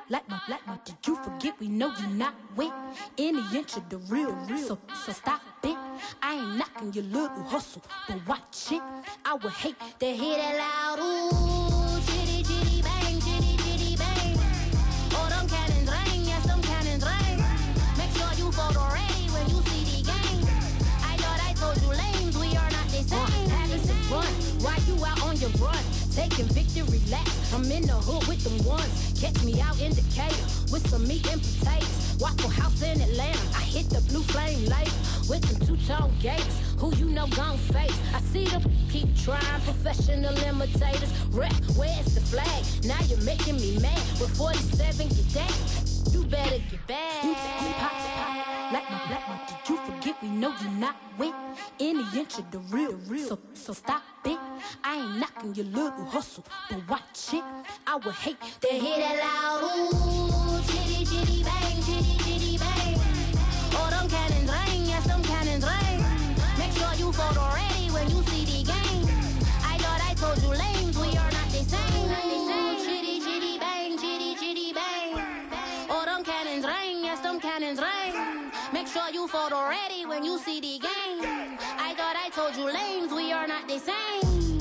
like my. Did you forget we know you not with any inch of the real. So stop it. I ain't knocking your little hustle, but watch it. I would hate to hear that loud ooh, chitty chitty bang, chitty chitty bang. Oh, them cannons ring, yes, them cannons ring. Make sure you photo ready when you see the game. I thought I told you lames, we are not the same. Having some fun, while you out on your run, taking victory laps. I'm in the hood with them ones. Catch me out in Decatur with some meat and potatoes. Waffle House in Atlanta, I hit the blue flame later with them two-tone gates. Who you know gon' face? I see them keep trying, professional imitators. Rap, where's the flag? Now you're making me mad. With 47, get that. You better get back. You pop, like my. Did you forget we know you not with any inch of the real. So stop it. I ain't knocking your little hustle, but watch it. I would hate to hear that loud ooh, chitty chitty bang, chitty chitty bang. Oh, them cannons ring, yes, them cannons ring. Make sure you photo ready when you see the game. I thought I told you lames, we are not the same. Chitty chitty bang, chitty chitty bang. Oh, them cannons ring, yes, them cannons ring. Make sure you photo ready when you see the game. I thought I told you lames, we are not the same.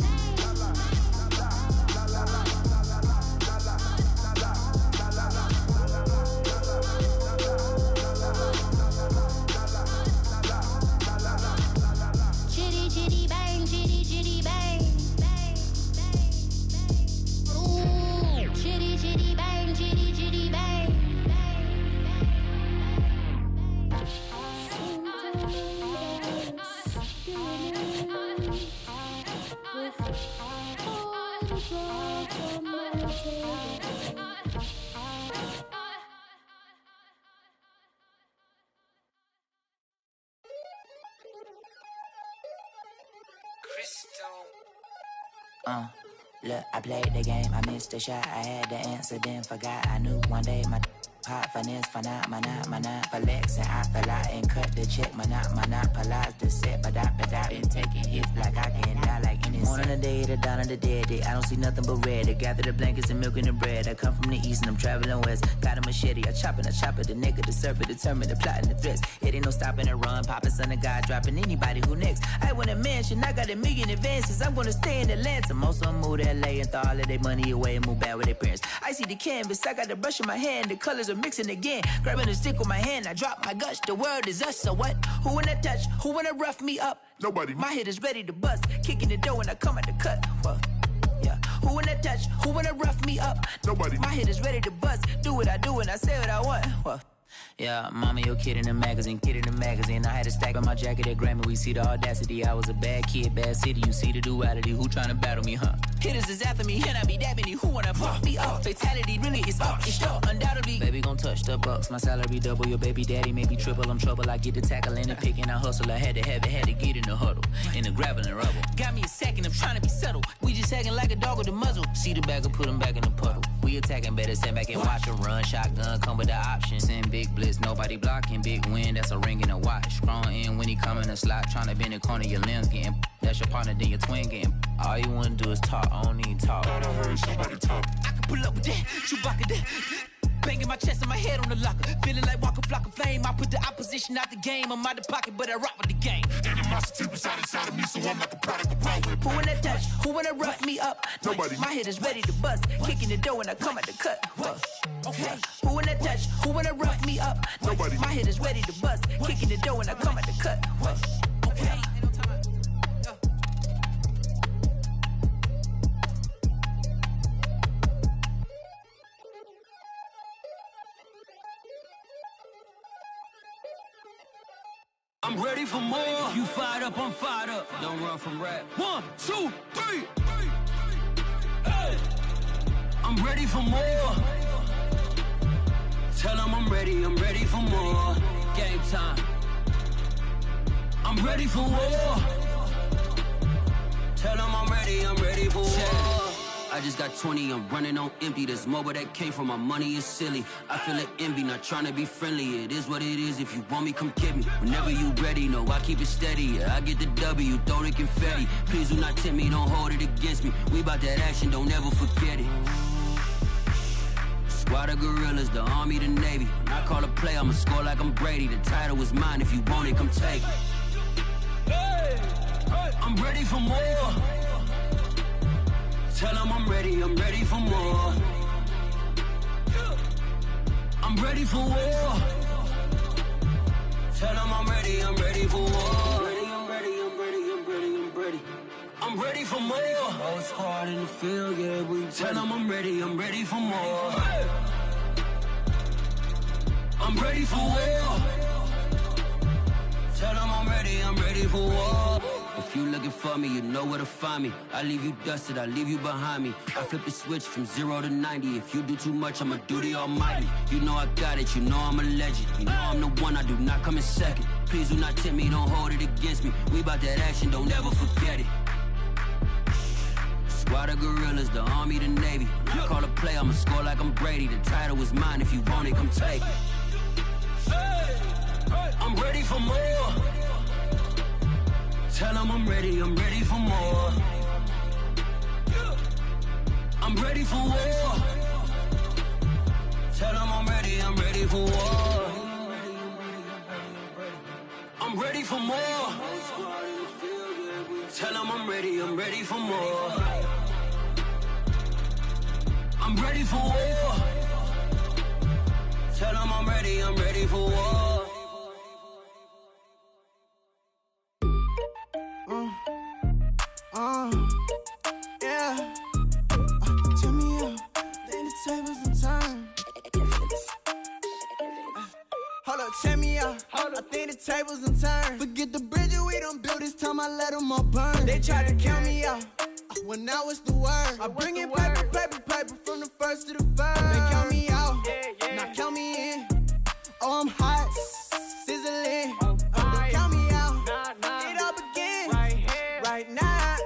Look, I played the game, I missed the shot. I had the answer, then forgot. I knew one day my pop finesse, phenomenon, flex, and I fell out and cut the check. Monopolize the set, but I been taking hits like I can die like any morning of the day, the dawn of the dead day. I don't see nothing but red. I gather the blankets and milk and the bread. I come from the east and I'm traveling west. Got a machete, I chop it, the neck of the serpent, determined the plot and the threats. It ain't no stopping the run, popping son of God, dropping anybody who next. I want a mansion, I got a million advances. I'm gonna stay in Atlanta. Most of them move to LA and throw all of their money away and move back with their parents. I see the canvas, I got the brush in my hand, the colors are mixing again. Grabbing a stick with my hand, I drop my guts. The world is us, so what? Who wanna touch? Who wanna rough me up? Nobody. My head is ready to bust, kicking the door when I come at the cut. Well, yeah. Who wanna touch? Who wanna rough me up? Nobody. My head is ready to bust, do what I do and I say what I want. Well, yeah, mama, your kid in the magazine, I had a stack on my jacket at Grammy. We see the audacity. I was a bad kid, bad city. You see the duality. Who tryna battle me, huh? Hitters is after me, and I be that many. Who wanna fuck me up? Fatality really is up, it's sure, undoubtedly. Baby gon' touch the bucks. My salary double. Your baby daddy maybe triple. I'm trouble. I get the tackle and the pick and I hustle. I had to have it, had to get in the huddle, in the gravel and rubble. Got me a second. I'm trying to be subtle. We just acting like a dog with a muzzle. See the bag and put him back in the puddle. We attacking, better stand back and watch him run. Shotgun come with the option. Send big blitz, nobody blocking. Big win, that's a ring and a watch. Strong in when he come in a slot. Trying to bend the corner, your limbs getting. That's your partner, then your twin getting. All you wanna do is talk, I don't need talk. I heard somebody talk. I can pull up with that, Chewbacca that. Banging my chest and my head on the locker. Feeling like Walker Flock of Flame. I put the opposition out the game. I'm out the pocket, but I rock with the game. Animosity beside inside of me, so I'm like a product of power. Who wanna touch? Who wanna rough me up? Nobody. My head is ready to bust. Kicking the door when I come at the cut. Okay. Who wanna touch? Who wanna rough me up? Nobody. My head is ready to bust. Kicking the door when I come at the cut. Okay. I'm ready for more. You fired up, I'm fired up. Don't run from rap. 1, 2, 3. I'm ready for more. Tell them I'm ready for more. Game time. I'm ready for war. Tell them I'm ready for war. I just got 20, I'm running on empty. This mobile that came from my money is silly. I feel it envy, not trying to be friendly. It is what it is, if you want me, come get me. Whenever you ready, no, I keep it steady. Yeah, I get the W, throw the confetti. Please do not tempt me, don't hold it against me. We about that action, don't ever forget it. Squad of gorillas, the army, the navy. When I call a play, I'ma score like I'm Brady. The title is mine, if you want it, come take it. I'm ready for more. Tell them I'm ready for more. I'm ready for war. Tell them I'm ready for war. I'm ready for more. Oh, it's hard in the field, yeah, we tell them I'm ready for more. I'm ready for war. Tell them I'm ready for war. If you looking for me, you know where to find me. I leave you dusted, I leave you behind me. I flip the switch from 0 to 90. If you do too much, I'ma do the almighty. You know I got it, you know I'm a legend. You know I'm the one, I do not come in second. Please do not tempt me, don't hold it against me. We about that action, don't ever forget it. Squad of gorillas, the army, the navy. When I call a play, I'ma score like I'm Brady. The title is mine, if you want it, come take it. I'm ready for more. Tell them I'm ready for more. I'm ready for war. Tell them I'm ready for war. I'm ready for more. Tell them I'm ready for more. I'm ready for war. Tell them I'm ready for war. Yeah. Turn me up, then the tables and turn. Hold up, turn me up. I think the tables and turn. Forget the bridges we done built, this time I let them all burn. They tried to count me out, well now it's the word. I bring in paper from the first to the third. They count me out, now count me in. Oh, I'm hot, sizzling. Don't count me out, it all begin right now.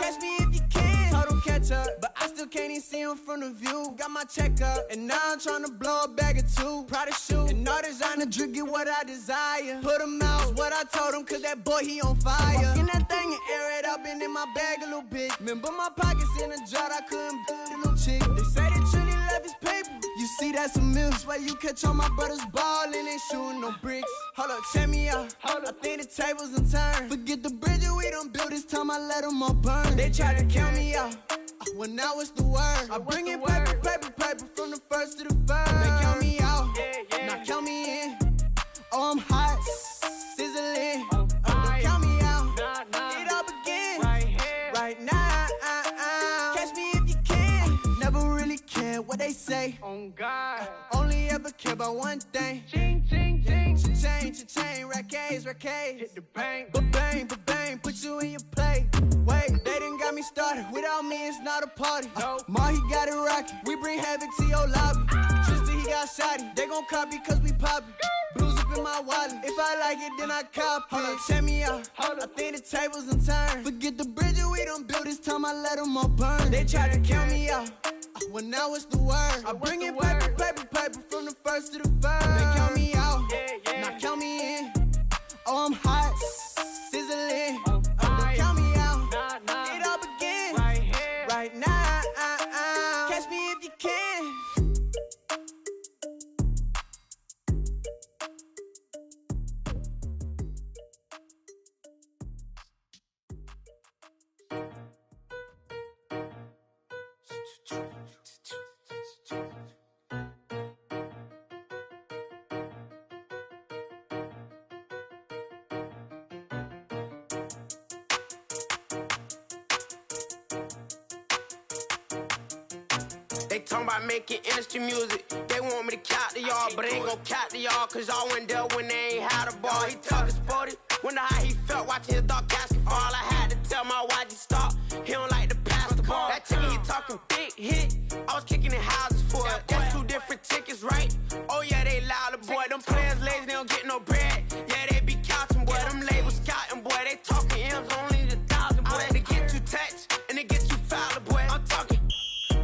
Catch me if you can. Total catch up, but I still can't even see him from the view. Got my check up, and now I'm trying to blow a bag or two. Proud of shoe, and all designer drip, get what I desire. Put him out, is what I told him, cause that boy, he on fire. Walk in that thing and air it up, and in my bag a little bit. Remember my pockets in a jar, I couldn't build a little chick. They say that Trinity left his paper. You see, that's a miss. Why you catch all my brothers ballin', ain't shooting no bricks. Hold up, check me out. I think the tables and turn. Forget the bridges we done built, this time I let them all burn. They tried to count me out, well now it's the word. I bring in paper from the first to the third. They count me out, now count me in. Oh, I'm hot, sizzling. Don't count me out, it all begin right now. Catch me if you can. Never really care what they say. Oh God, only ever care about one thing. Ching, ching, ching. Cha-ching, rackets. Hit the bank, ba-bang, put you in your play. Wait, they done got me started. Without me, it's not a party. Ma, he got it rockin'. We bring havoc to your lobby. Tristan, he got shotty. They gon' copy cause we poppin'. Blues up in my wallet. If I like it, then I cop it. Hold up, check me out. I think the tables and turn. Forget the bridges we done built, this time I let them all burn. They tried to count me out, well now it's the word. I bring in paper from the first to the third. They count me out, now count me in. Oh, I'm hot, sizzling. Don't count me out, it all begin right now. Catch me if you can. They talking about making industry music. They want me to count to y'all, but I ain't gon' count to y'all, cause y'all went there when they ain't had a ball. He talking sporty, wonder how he felt watching his dog casket fall. I had to tell my YG stop, he don't like to pass the ball. That chicken, he talking big hit, I was kicking in houses for it. That's 2 different tickets, right? Oh yeah, they louder, boy. Them players lazy, they don't get no bread. Yeah, they be couching, boy. Them labels scouting, boy. They talking M's only the 1,000, boy. They get too touched and they get too foul, boy. I'm talking,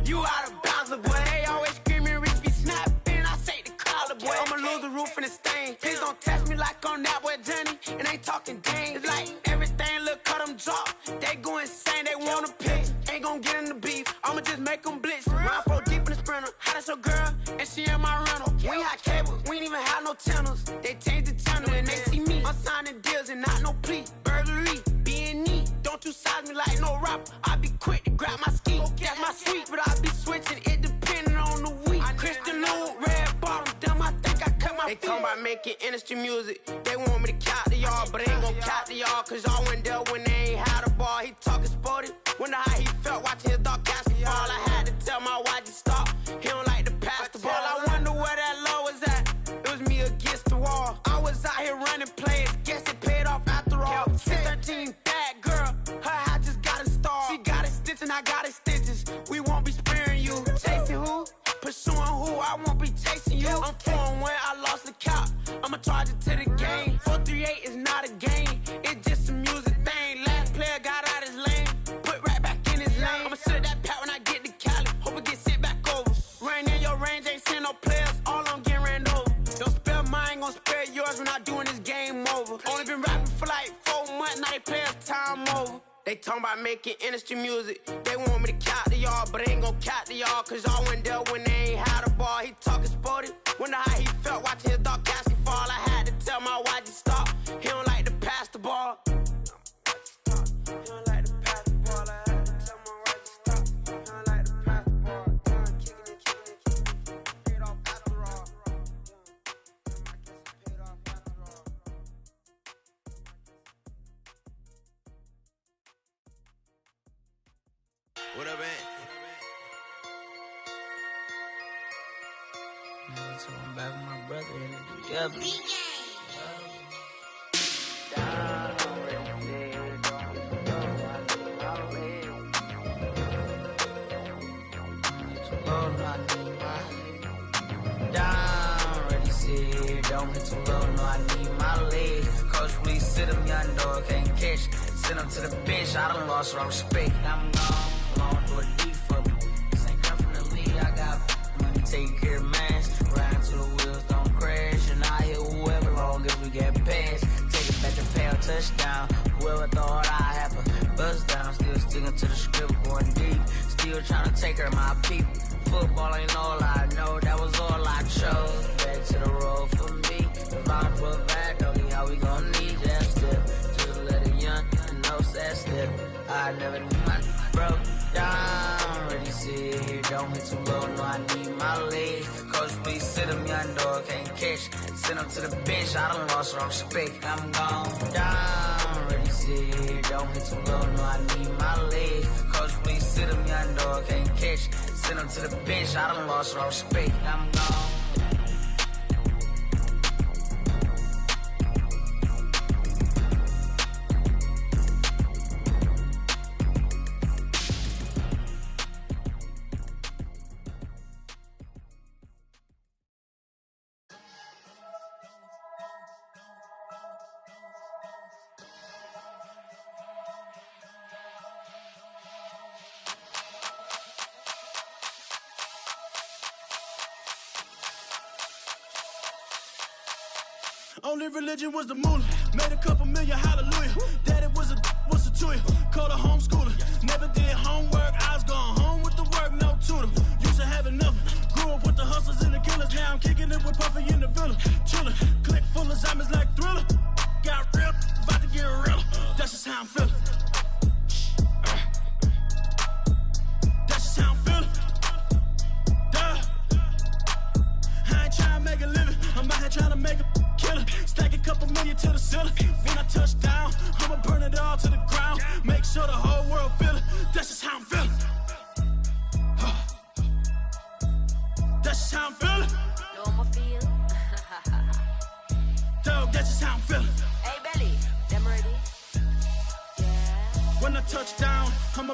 you out of bounds, boy. They always screaming, Rich be snapping. I say the collar, boy. I'ma lose the roof and the stain. Please don't test me like on that boy Johnny. And ain't talking dang. It's like everything look cut them drop. They go insane, they want a pick. Ain't gon' get in the beef. I'ma just make them blitz. Round 4 deep in the sprinter. How that's your girl? And she in my rental. We ain't had cables. We ain't even have no channels. They changed the channel and they see me. I'm signing deals and not no plea. Burglary, being neat. Don't you size me like no rapper. I be quick to grab my ski. That's my sweet, but I be switching. It depending on the week. Christian Lou, red bottom. Damn, I think I cut my feet. They talking about making industry music. They want me to count to y'all, but ain't gon' count to y'all. Cause y'all went there when they ain't had a ball. He talking sporty. Wonder how he felt watching his dog catch the ball. I had to tell my YG stop. He don't like to pass the ball. I wonder where that low was at. It was me against the wall. I was out here running plays. Guess it paid off after all. 613, bad girl. Her hat just got a star. She got it stitched and I got it stitches. We won't be sparing you. Chasing who? Pursuing who? I won't be chasing you. I'm 4-1, I lost the count. I'ma charge it to the game. 438 is not a game. It's just a music thing. Last player got out his lane. Put right back in his lane. I'ma sit that pat when I get to Cali. Hope it get sent back over. Rain in your range, ain't seen no players. All I'm getting ran over. Don't spare mine, gon' spare yours when I doing this game over. Only been rapping for like 4 months, now they players time over. They talking about making industry music. They want me to count to y'all, but ain't gon' count to y'all. Cause y'all went there when they ain't had a ball. He talking sporty. Wonder how he felt watching his dog catch the fall. I had to tell my YG stop. He don't like to pass the ball. He don't like to pass the ball. I had to tell my YG stop. He don't like to pass the ball. Kicking it. Paid off after all. I guess it paid off after all. What up, man? Never talking back with my brother and it together. Don't get too low, no, I need my legs. Coach, please sit him, young dog, can't catch. Send him to the bench, I done lost my respect. I'm gone, long door deep for me. This ain't come from the league, I got money, take care of mans. Riding to the wheels, don't crash. And I hit whoever, long as we get past. Take it back to pay a touchdown. Whoever thought I have a buzz down. Still sticking to the script, going deep. Still trying to take care of my people. Football ain't all I know, that was all I chose. Back to the road for me. If I put back, don't need how we gon' need that step. Just let a young know that step. I never knew my broke down. Ready, sit here, don't hit too low, no, I need my legs. Coach, please sit him, young dog, can't catch. Send him to the bench, I done lost my respect. I'm gone down. Ready, sit here, don't hit too low, no, I need my legs. Coach, please sit him, young dog, can't catch. Send him to the bench, I done lost my respect. I'm gone. Only religion was the moolah. Made a couple million, hallelujah. Daddy was a to you. Called a homeschooler. Never did homework. I was going home with the work, no tutor. Used to have enough. Grew up with the hustlers and the killers. Now I'm kicking it with Puffy in the villa. Chillin'. Click full of zombies like Thriller. Got real. About to get real. That's just how I'm feeling. That's just how I'm feeling. Duh. I ain't trying to make a living. I'm out here trying to make a killer. Stack a couple million to the ceiling. When I touch down, I'ma burn it all to the ground. Make sure the whole world feel it. That's just how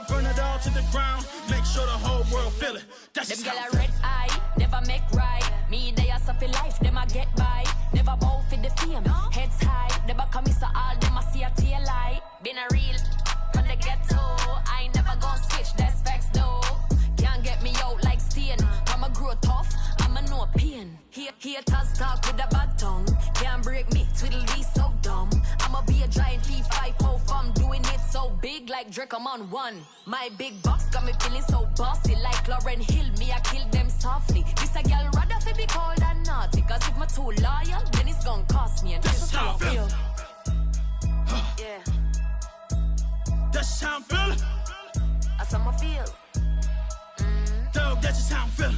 burn it all to the ground. Make sure the whole world feel it. That's Them just girl how a I feel. red eye, never make right. Me, they are suffer life, them a get by. Never bow for the fame, heads high. The back of me so all them a see a tail light. Been a real from the ghetto. I ain't never gon' switch, that's facts though. Can't get me out like stain. I'ma grow tough, I'ma know pain. Haters talk with a bad tongue. Can't break me, twiddly so dumb. I'ma be a giant leaf, 5-0 from doing it so big like Drake, I'm on one. My big box got me feeling so bossy like Lauryn Hill. Me, I kill them softly. This a girl rather fi be called a naughty. Cause if my too loyal, then it's gon' cost me. And that's how I feel. Yeah. That's how I'm feeling. That's how I feel. Dog, that's just how I'm feeling.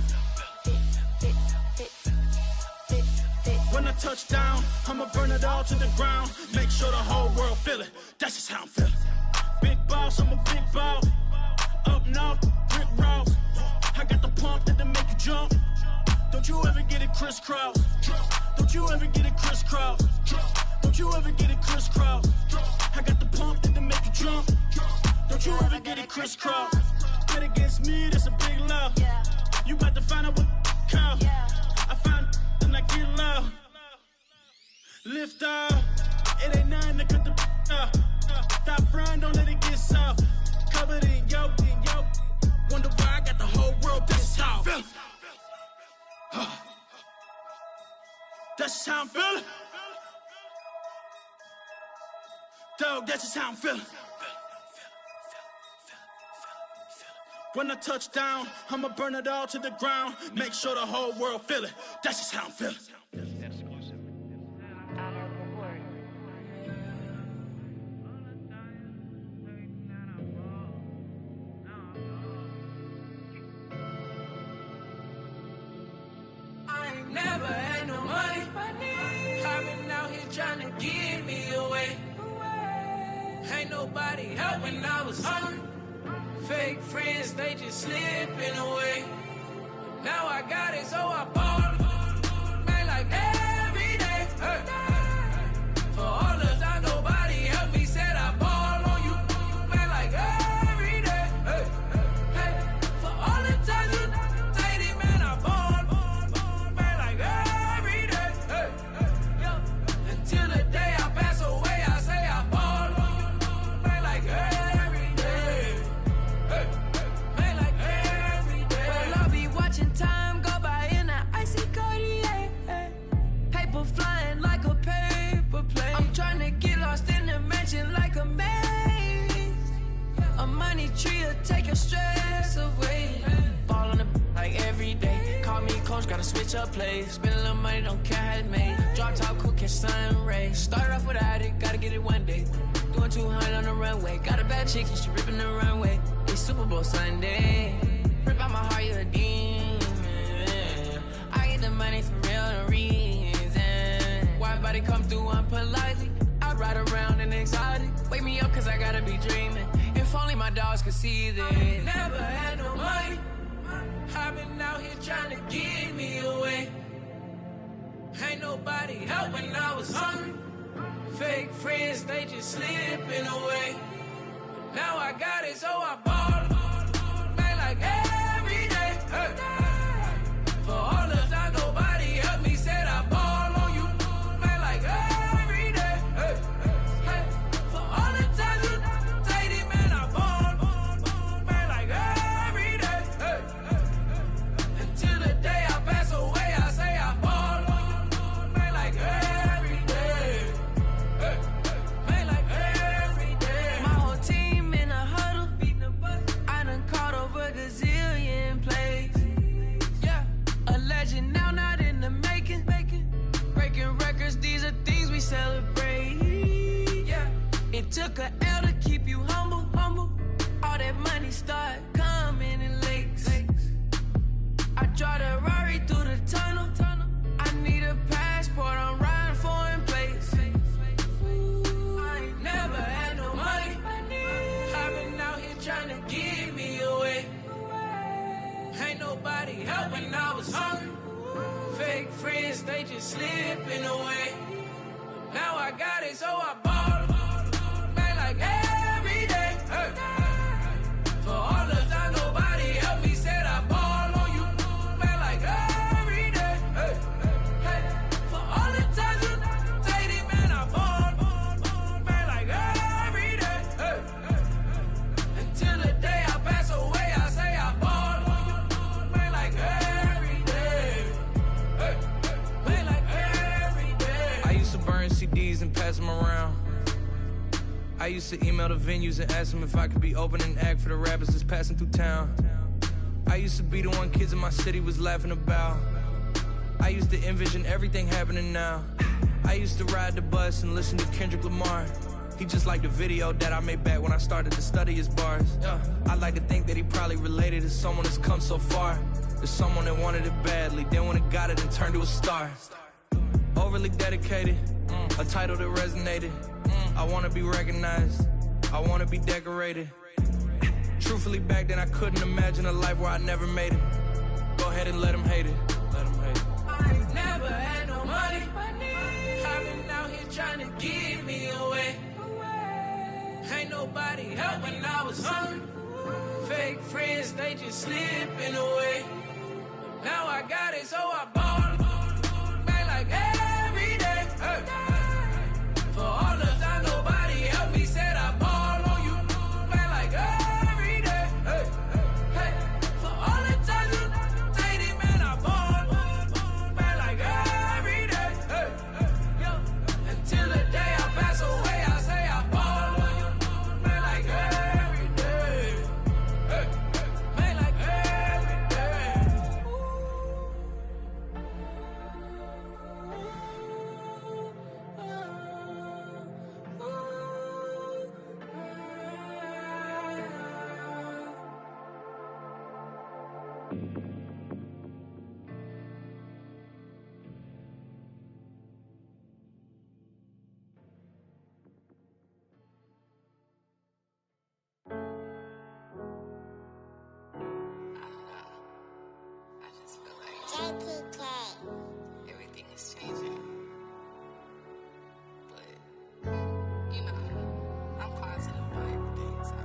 When I touch down, I'ma burn it all to the ground. Make sure the whole world feel it. That's just how I'm feeling. Big boss, I'm a big boss. Up north, brick roads. I got the pump that'll make you jump. Don't you ever get it crisscross. Don't you ever get it crisscross. Don't you ever get it crisscross. I got the pump that'll make you jump. Don't you ever get it crisscross. Bet against me, that's a big love. You about to find out what call. I find and I get loud. Lift off, it ain't nothing to cut the up. Stop frying, don't let it get soft. Covered in yo. Wonder why I got the whole world this how I'm feeling. That's just how I'm feeling. Dog, that's just how I'm feeling. When I touch down, I'ma burn it all to the ground. Make sure the whole world feel it. That's just how I'm feeling. I ain't never had no money. I've been out here trying to give me away. Ain't nobody helping, I was hungry. Fake friends, they just slipping away. Now I got it, so I ball. Man, like every day. Hey. For all the time nobody helped me, said I ball on you. Man, like every day. Hey. Hey. For all the times you dated, man, I ball. Man, like every day. Hey. Hey. Until the day I pass away, I say I ball. Man, like every day. Hey. Man, like every day. Well, I'll be watching time go by in an icy Cartier. Paper flying like a paper plane. I'm trying to get lost in the mansion like a maze. A money tree will take your stress away. Ball on the like every day. Call me coach, gotta switch up plays. Spend a little money, don't care how it made. Drop top, cool, catch sun rays. Started off without it, gotta get it one day. Doing 200 on the runway. Got a bad chick, she ripping the runway. It's Super Bowl Sunday. Rip out my heart, you a demon. I get the money for real, no reason. Why everybody come through unpolitely? I ride around in exotic. Wake me up, cause I gotta be dreaming. If only my dogs could see this. Never had no money. I've been out here trying to get me away. Ain't nobody helping, I was hungry. Fake friends, they just slipping away. Now I got it, so I ball. Man, like every day. Hey. For all the time nobody helped me, said I ball on you. Man, like every day. Hey. Hey. For all the times you dated, man, I ball. Man, like every day. Hey. Until the day I pass away, I say I ball. Man, like every day. Hey. Man, like every day. My whole team in a huddle. I done caught over a gazillion plays. Yeah, a legend now, not in the making. Breaking records, these are things we celebrate. Yeah, it took a L to keep you humble. All that money start coming in lakes. I drive the Rari through the tunnel. I need a passport, I'm riding foreign plates. I ain't never had no money. I've been out here trying to give me away. Ain't nobody helping, I was hungry. Fake friends, they just slipping away. Now I got it, so I ball. Man, like every day. Hey. CDs and pass them around. I used to email the venues and ask them if I could be opening act for the rappers that's passing through town. I used to be the one kids in my city was laughing about. I used to envision everything happening now. I used to ride the bus and listen to Kendrick Lamar. He just liked the video that I made back when I started to study his bars. I like to think that he probably related to someone that's come so far. To someone that wanted it badly, then when it got it and turned to a star. Overly dedicated, a title that resonated. I wanna be recognized, I wanna be decorated. Truthfully, back then I couldn't imagine a life where I never made it. Go ahead and let them hate it. Let them hate it. I ain't never had no money. I've been out here trying to give me away. Ain't nobody help when I was hungry. Fake friends, they just slipping away. Now I got it, so I ball it. Man, like every day. Hey. For all the time nobody helped me, said I ball on you. Man, like every day. Hey. Hey. For all the time you dated, man, I ball. Man, like every day. Hey. Yo. Until the day I pass away, I say I ball on you. Man, like every day. Hey. Man, like every day. I just feel like everything is changing. But, you know, I'm positive about everything, so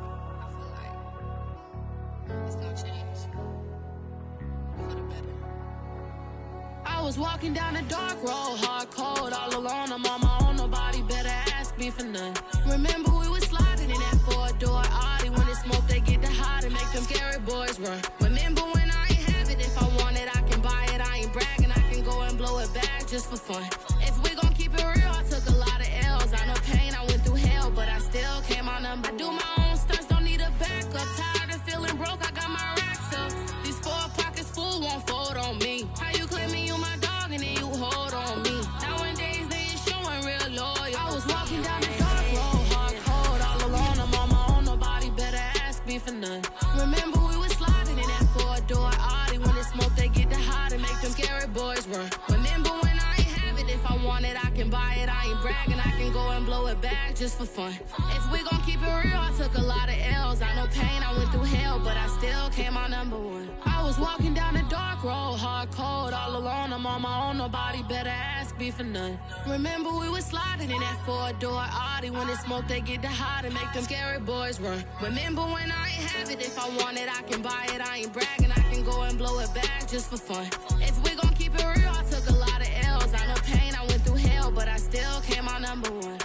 I feel like it's gonna change for the better. I was walking down a dark road, hard cold, all alone. I'm on my own, nobody better ask me for none. Remember we was sliding in that four-door Audi. When it smoke, they get the hot and make them scary boys run. Remember when I ain't have it, if I want it, I can buy it. I ain't bragging, I can go and blow it back just for fun. If we gon' keep it real, I took a lot of L's. I know pain, I went through hell, but I still came out number. I do my own stunts, don't need a backup. Tired of feeling broke, I got my racks up. These 4 pockets full won't fold on me. How you claiming you my dog and then you hold on me? Nowadays they ain't showing real loyal. I was walking down the dark road, hard cold, all alone. I'm on my own, nobody better ask me for none. Remember we was sliding in that four-door Audi. When it smoke, they get the hot and make them scary boys run. Remember when I ain't have it, if I want it, I can buy it. I ain't bragging, I can go and blow it back just for fun. If we gon' keep it real, I took a lot of L's. I know pain, I went through hell, but I still came out number 1. I was walking down a dark road, hard cold, all alone. I'm on my own, nobody better ask me for none. Remember we was sliding in that four-door Audi. When it smoke, they get the hot and make them scary boys run. Remember when I ain't have it, if I want it, I can buy it. I ain't bragging, I can go and blow it back just for fun. If we gon' keep it real, I took a lot of L's. I know pain, I went through hell, but I still came out number 1.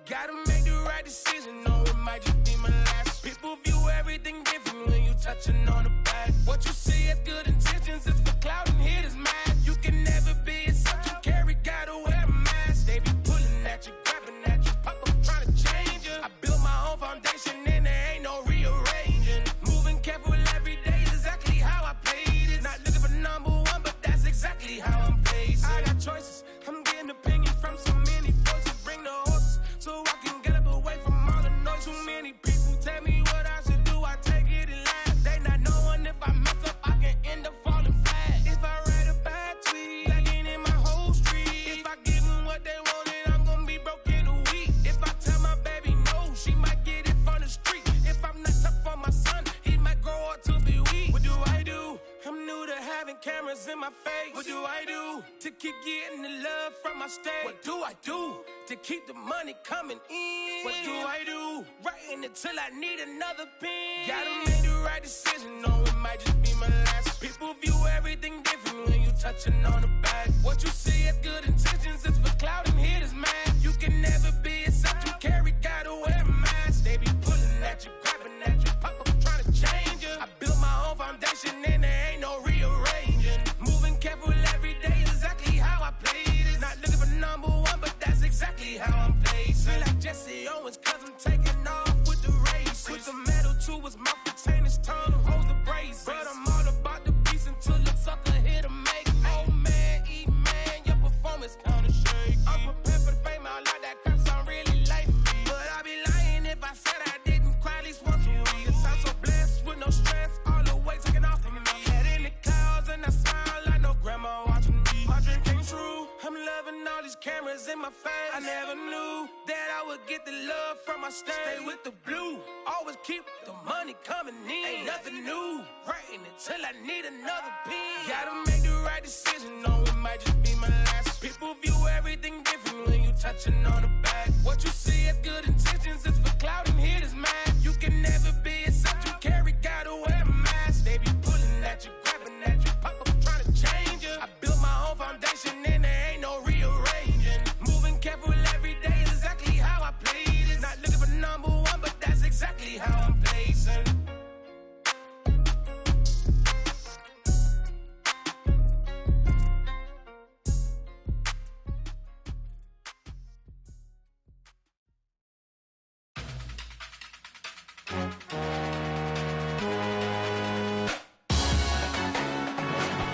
Gotta make the right decision, no, it might just be my last. People view everything different when you touching on the bad. What you see as good intentions is for clout and haters mad. You can never be a such you carry, gotta wear a mask. They be pulling at you, grabbing at you, pop up trying to change you. I built my own foundation and there ain't no rearranging. Moving careful every day is exactly how I played it. Not looking for number 1, but that's exactly how I'm paced. I got choices, I'm getting opinions from so many voices. Bring the horses so I can get up away from all the noise. Too many people tell me what I should do, I take it and laugh. They not knowing if I mess up, I can end up falling flat. If I write a bad tweet, lagging in my whole street. If I give them what they wanted, I'm gonna be broke in a week. If I tell my baby no, she might get it from the street. If I'm not tough for my son, he might grow up to be weak. What do I do? I'm new to having cameras in my face. What do I do to keep getting the love from my state? What do I do to keep the money coming in? What do I do? Writing until I need another pen. Gotta make the right decision, no, it might just be my last. People view everything different when you touching on the back. What you see as good intentions is for clout and haters mad. You can never be except you carry, gotta wear a mask. They be pulling at you, grabbing at you, pop up trying to change you. I built my own foundation and there ain't no rearranging. Moving careful every day, exactly how I play this. Not looking for number one, but that's exactly how I'm placed. Feel like Jesse Owens, cause I'm taking off with the race. With the metal to his mouth, retain his tongue, hold the brace. But I'm all about the beats until the sucker hit a make. Oh man, eat man, your performance kinda shake. I'm prepared for the fame, I like that crap sound really like me. But I'd be lying if I said I didn't cry at least once a week. Cause I'm so blessed with no stress, all the weight taken off of me. Head in the clouds and I smile like no grandma watching me. My dream came true, I'm loving all these cameras in my face. I never knew that I would get the love from my stage. Stay with the blue, always keep the money coming in. Ain't nothing new, writing until I need another pen. Gotta make the right decision, no, it might just be my last. People view everything different when you touching on the back. What you see as good intentions is for clout and haters mad. You can never be except you carry, gotta wear a mask. They be pulling at you, grabbing at you, pop up trying to change you. I built my own foundation and there ain't no rearranging. Moving careful every day is exactly how I play this. Not looking for number one, but that's exactly how I'm placing.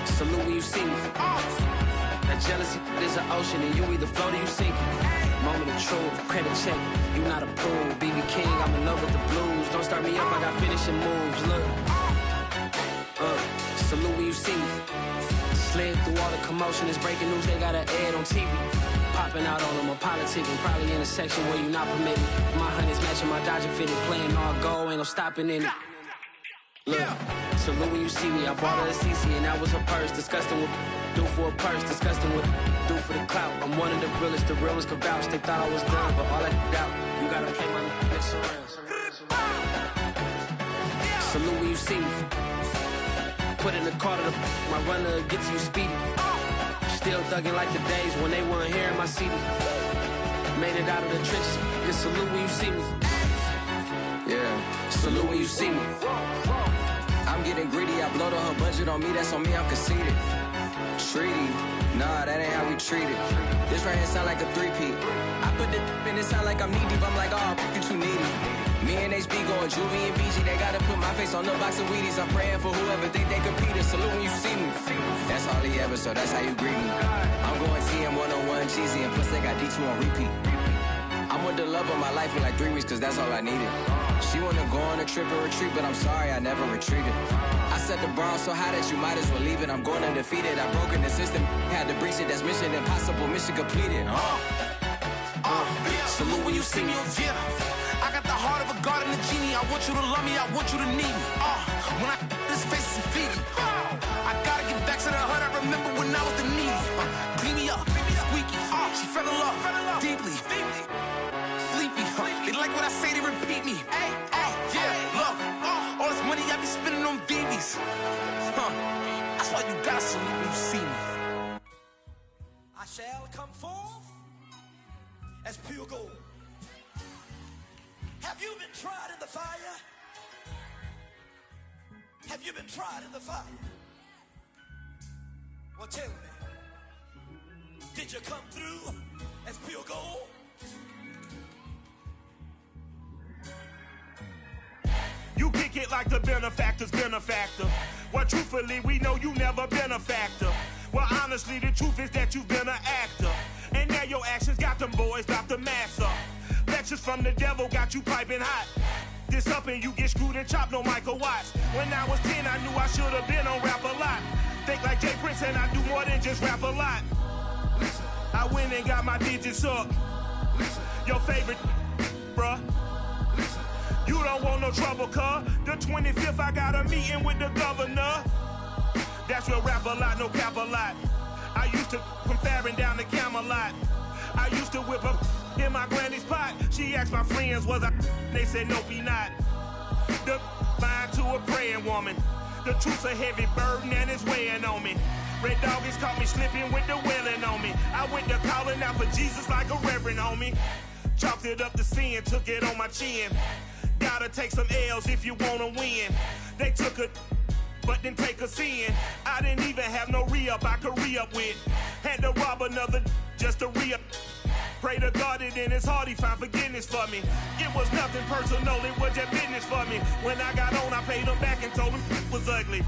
Salute when you see me. That jealousy is an ocean and you either float or you sink. Moment of truth, credit check, you not approved. BB King, I'm in love with the blues. Don't start me up, I got finishing moves. Look, salute when you see me. Slid through all the commotion, it's breaking news, they got an ad on TV. Popping out on them, I'm politicking, probably in a section where you not permitted. My honey's matching my Dodger fitted, playing all go, ain't no stopping in it. Look, salute when you see me, I bought her a CC and that was her purse. Disgusting with do for a purse, disgusting with do for the clout. I'm one of the realest could vouch. They thought I was done, but all I doubt, you gotta play my next around. Salute when you see me. Put in the car to my runner gets you speedy. Still thugging like the days when they weren't here in my CD. Made it out of the trenches. Just salute when you see me. Yeah, salute when you see me. I'm getting greedy, I blow to her budget on me, that's on me, I'm conceited. Treaty, nah, that ain't how we treat it. This right here sound like a three-peat. I put the in it sound like I'm knee-deep, I'm like, oh, you too needy. Me and HB going Juvie and BG, they gotta put my face on the box of Wheaties. I'm praying for whoever think they compete. Salute when you see me. That's all he ever, so that's how you greet me. I'm going TM 101 cheesy, and plus they got D2 on repeat. I'm with the love of my life for like 3 weeks, cause that's all I needed. She wanna go on a trip and retreat, but I'm sorry, I never retreated. I set the bar so high that you might as well leave it. I'm going undefeated, I've broken the system, had to breach it, that's mission impossible, mission completed. Salute when you see me, yeah. I got the heart of a god and a genie. I want you to love me, I want you to need me. When I this face is feedy. I gotta get back to the hood, I remember when I was the needy. Clean me up, squeaky. She fell in love, deeply. Sleepy, they like what I say, they repeat me. Yeah, look, all this money I be spending on BBs. That's why you gotta salute when you see me. I shall come forth as pure gold. Have you been tried in the fire? Have you been tried in the fire? Well, tell me, did you come through as pure gold? You kick it like the benefactor's benefactor. Well, truthfully, we know you never been a factor. Well, honestly, the truth is that you've been an actor. And now your actions got them boys dropped the mask up. Lectures from the devil got you piping hot. This up and you get screwed and chopped, no Michael Watts. When I was 10, I knew I should have been on Rap a Lot. Think like Jay Prince and I do more than just rap a lot. I went and got my digits up. Your favorite, bruh. You don't want no trouble, cuz. The 25th, I got a meeting with the governor. That's real rap a lot, no cap a lot. I used to from Farron down to Camelot. I used to whip up in my granny's pot. She asked my friends, was I? They said, nope, he not. The line to a praying woman. The truth's a heavy burden and it's weighing on me. Red Doggies caught me slipping with the wailing on me. I went to calling out for Jesus like a reverend on me. Chalked it up to sin, took it on my chin. Gotta take some L's if you wanna win. They took a but didn't take a sin. I didn't even have no re-up I could re-up with. Had to rob another just to re-up. Pray to God that in his heart he found forgiveness for me. It was nothing personal, it was just business for me. When I got on, I paid him back and told him it was ugly.